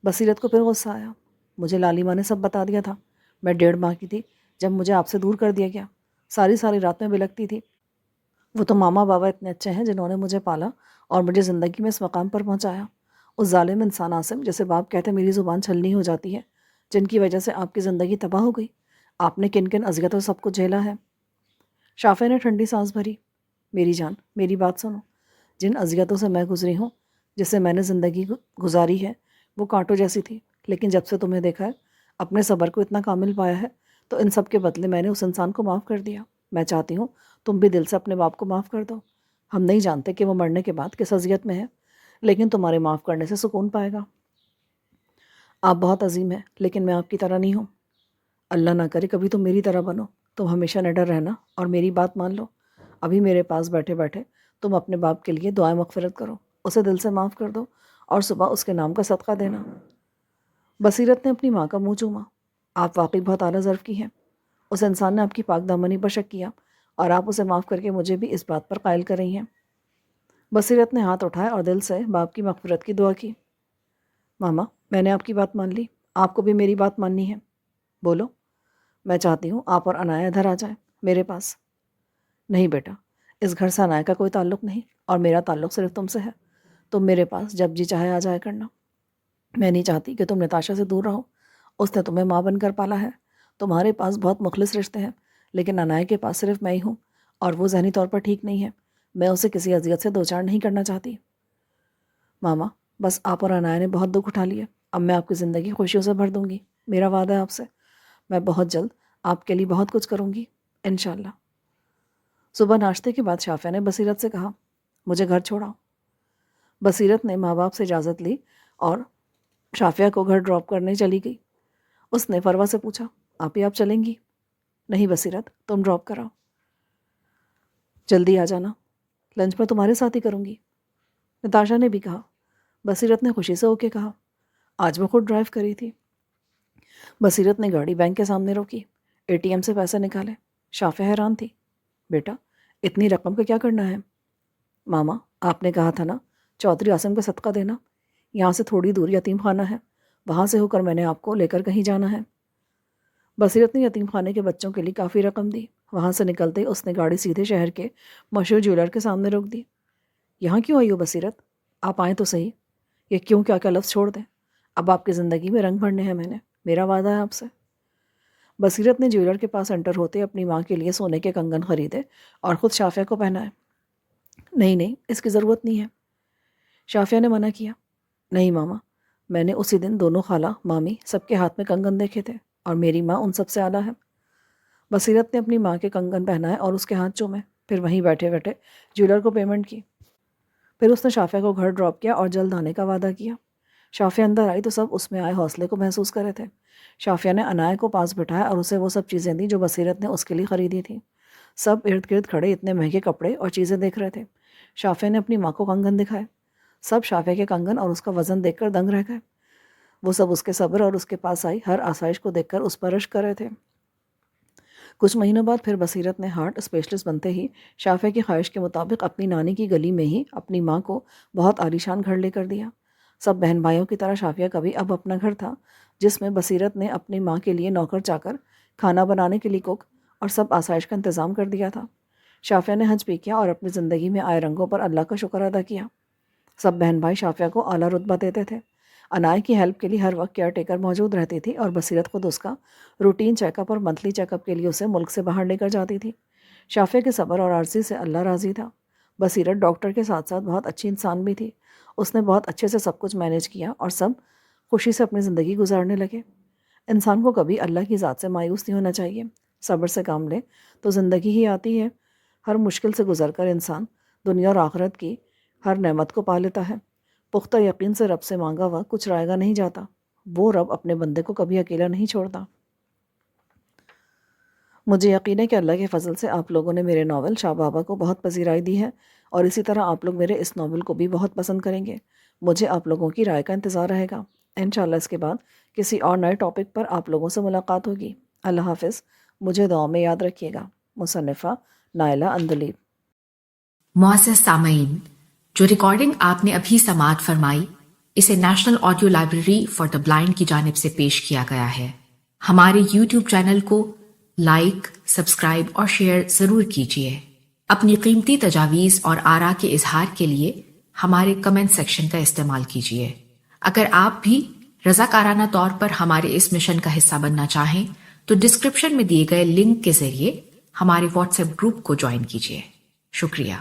بصیرت کو پھر غصہ آیا۔ مجھے لالی ماں نے سب بتا دیا تھا۔ میں 1.5 ماہ کی تھی جب مجھے آپ سے دور کر دیا گیا۔ ساری رات میں بلکتی تھی۔ وہ تو ماما بابا اتنے اچھے ہیں جنہوں نے مجھے پالا اور مجھے زندگی میں اس مقام پر پہنچایا۔ اس ظالم انسان عاصم جسے باپ کہتے میری زبان چھلنی ہو جاتی ہے، جن کی وجہ سے آپ کی زندگی تباہ ہو گئی، آپ نے کن کن اذیتوں سب کو جھیلا ہے۔ شافیہ نے ٹھنڈی سانس بھری۔ میری جان، میری بات سنو۔ جن اذیتوں سے میں گزری ہوں، جس سے میں نے زندگی گزاری ہے، وہ کانٹوں جیسی تھی، لیکن جب سے تمہیں دیکھا ہے، اپنے صبر کو اتنا کامل پایا ہے، تو ان سب کے بدلے میں نے اس انسان کو معاف کر دیا۔ میں چاہتی ہوں تم بھی دل سے اپنے باپ کو معاف کر دو۔ ہم نہیں جانتے کہ وہ مرنے کے بعد کس اذیت میں ہے، لیکن تمہارے معاف کرنے سے سکون پائے گا۔ آپ بہت عظیم ہیں، لیکن میں آپ کی طرح نہیں ہوں۔ اللہ نہ کرے کبھی تم میری طرح بنو۔ تم ہمیشہ نڈر رہنا اور میری بات مان لو۔ ابھی میرے پاس بیٹھے بیٹھے تم اپنے باپ کے لیے دعائیں مغفرت کرو، اسے دل سے معاف کر دو اور صبح اس کے نام کا صدقہ دینا۔ بصیرت نے اپنی ماں کا منہ چوما۔ آپ واقعی بہت اعلیٰ ظرف کی ہیں۔ اس انسان نے آپ کی پاک دامنی پر شک کیا اور آپ اسے معاف کر کے مجھے بھی اس بات پر قائل کر رہی ہیں۔ بصیرت نے ہاتھ اٹھائے اور دل سے باپ کی مغفرت کی دعا کی۔ ماما، میں نے آپ کی بات مان لی، آپ کو بھی میری بات ماننی ہے۔ بولو۔ میں چاہتی ہوں آپ اور عنایہ ادھر آ جائیں میرے پاس۔ نہیں بیٹا، اس گھر سے عنایہ کا کوئی تعلق نہیں اور میرا تعلق صرف تم سے ہے۔ تم میرے پاس جب جی چاہے آ جایا کرنا۔ میں نہیں چاہتی کہ تم نتاشا سے دور رہو۔ اس نے تمہیں ماں بن کر پالا ہے۔ تمہارے پاس بہت مخلص رشتے ہیں، لیکن عنایہ کے پاس صرف میں ہی ہوں اور وہ ذہنی طور پر ٹھیک نہیں ہے۔ میں اسے کسی اذیت سے دوچار نہیں کرنا چاہتی۔ ماما، بس آپ اور عنایہ نے بہت دکھ اٹھا لیے، اب میں آپ کی زندگی خوشیوں سے بھر دوں گی۔ میرا وعدہ ہے آپ سے، میں بہت جلد آپ کے لیے بہت کچھ کروں گی انشاءاللہ۔ صبح ناشتے کے بعد شافیہ نے بصیرت سے کہا، مجھے گھر چھوڑاؤ۔ بصیرت نے ماں باپ سے اجازت لی اور شافیہ کو گھر ڈراپ کرنے چلی گئی۔ اس نے فروا سے پوچھا، آپ چلیں گی؟ نہیں بصیرت، تم ڈراپ کراؤ۔ جلدی آ جانا، لنچ میں تمہارے ساتھ ہی کروں گی۔ نتاشا نے بھی کہا۔ بصیرت نے خوشی سے اوکے کہا۔ آج وہ خود ڈرائیو کری تھی۔ بصیرت نے گاڑی بینک کے سامنے روکی، ATM سے پیسے نکالے۔ شافیہ حیران تھی۔ بیٹا، اتنی رقم کا کیا کرنا ہے؟ ماما، آپ نے کہا تھا نا چودھری عاصم کا صدقہ دینا، یہاں سے تھوڑی دور یتیم خانہ ہے، وہاں سے ہو کر میں نے آپ کو لے کر کہیں جانا ہے۔ بصیرت نے یتیم خانے کے بچوں کے لیے کافی رقم دی۔ وہاں سے نکلتے ہی اس نے گاڑی سیدھے شہر کے مشہور جیولر کے سامنے روک دی۔ یہاں کیوں آئی ہو بصیرت؟ آپ آئیں تو صحیح۔ یہ کیوں کیا کیا لفظ چھوڑ دیں، اب آپ کی زندگی میں رنگ بھرنے ہیں میں نے، میرا وعدہ ہے آپ سے۔ بصیرت نے جیولر کے پاس انٹر ہوتے اپنی ماں کے لیے سونے کے کنگن خریدے اور خود شافیہ کو پہنائے۔ نہیں، اس کی ضرورت نہیں ہے، شافیہ نے منع کیا۔ نہیں ماما، میں نے اسی دن دونوں خالہ مامی سب کے ہاتھ میں کنگن دیکھے تھے اور میری ماں ان سب سے اعلیٰ ہے۔ بصیرت نے اپنی ماں کے کنگن پہنائے اور اس کے ہاتھ چومے، پھر وہیں بیٹھے بیٹھے جیولر کو پیمنٹ کی۔ پھر اس نے شافیہ کو گھر ڈراپ کیا اور جلد آنے کا وعدہ کیا۔ شافیہ اندر آئی تو سب اس میں آئے حوصلے کو محسوس کر رہے تھے۔ شافیہ نے عنایہ کو پاس بٹھایا اور اسے وہ سب چیزیں دیں جو بصیرت نے اس کے لیے خریدی تھیں۔ سب ارد گرد کھڑے اتنے مہنگے کپڑے اور چیزیں دیکھ رہے تھے۔ شافیہ نے اپنی ماں کو کنگن دکھائے۔ سب شافیہ کے کنگن اور اس کا وزن دیکھ کر دنگ رہ گئے۔ وہ سب اس کے صبر اور اس کے پاس آئی ہر آسائش کو دیکھ کر اس پر رشک کر رہے تھے۔ کچھ مہینوں بعد پھر بصیرت نے ہارٹ اسپیشلسٹ بنتے ہی شافیہ کی خواہش کے مطابق اپنی نانی کی گلی میں ہی اپنی ماں کو بہت عالیشان گھر لے کر دیا۔ سب بہن بھائیوں کی طرح شافیہ کا بھی اب اپنا گھر تھا، جس میں بصیرت نے اپنی ماں کے لیے نوکر چاکر، کھانا بنانے کے لیے کوک اور سب آسائش کا انتظام کر دیا تھا۔ شافیہ نے حج بھی کیا اور اپنی زندگی میں آئے رنگوں پر اللہ کا شکر ادا کیا۔ سب بہن بھائی شافیہ کو اعلیٰ رتبہ دیتے تھے۔ انائے کی ہیلپ کے لیے ہر وقت کیئر ٹیکر موجود رہتی تھی اور بصیرت خود اس کا روٹین چیک اپ اور منتھلی چیک اپ کے لیے اسے ملک سے باہر لے کر جاتی تھی۔ شافیہ کے صبر اور عاجزی سے اللہ راضی تھا۔ بصیرت ڈاکٹر کے ساتھ ساتھ بہت اچھی انسان بھی تھی۔ اس نے بہت اچھے سے سب کچھ مینیج کیا اور سب خوشی سے اپنی زندگی گزارنے لگے۔ انسان کو کبھی اللہ کی ذات سے مایوس نہیں ہونا چاہیے۔ صبر سے کام لے تو زندگی ہی آتی ہے۔ ہر مشکل سے گزر کر انسان دنیا اور آخرت کی ہر نعمت کو پا لیتا ہے۔ پختہ یقین سے رب سے مانگا ہوا کچھ رائے نہیں جاتا۔ وہ رب اپنے بندے کو کبھی اکیلا نہیں چھوڑتا۔ مجھے یقین ہے کہ اللہ کے فضل سے آپ لوگوں نے میرے ناول شاہ بابا کو بہت پذیرائی دی ہے اور اسی طرح آپ لوگ میرے اس ناول کو بھی بہت پسند کریں گے۔ مجھے آپ لوگوں کی رائے کا انتظار رہے گا۔ انشاءاللہ اس کے بعد کسی اور نئے ٹاپک پر آپ لوگوں سے ملاقات ہوگی۔ اللہ حافظ۔ مجھے دعا میں یاد رکھیے گا۔ مصنفہ نائلہ اندلیب۔ معزز سامعین، جو ریکارڈنگ آپ نے ابھی سماعت فرمائی، اسے national audio library for the blind کی جانب سے پیش کیا گیا ہے۔ ہمارے یوٹیوب چینل کو لائک، سبسکرائب اور شیئر ضرور کیجیے۔ اپنی قیمتی تجاویز اور آراء کے اظہار کے لیے ہمارے کمنٹ سیکشن کا استعمال کیجیے۔ اگر آپ بھی رضاکارانہ طور پر ہمارے اس مشن کا حصہ بننا چاہیں تو ڈسکرپشن میں دیے گئے لنک کے ذریعے ہمارے واٹس ایپ گروپ کو جوائن کیجیے۔ شکریہ۔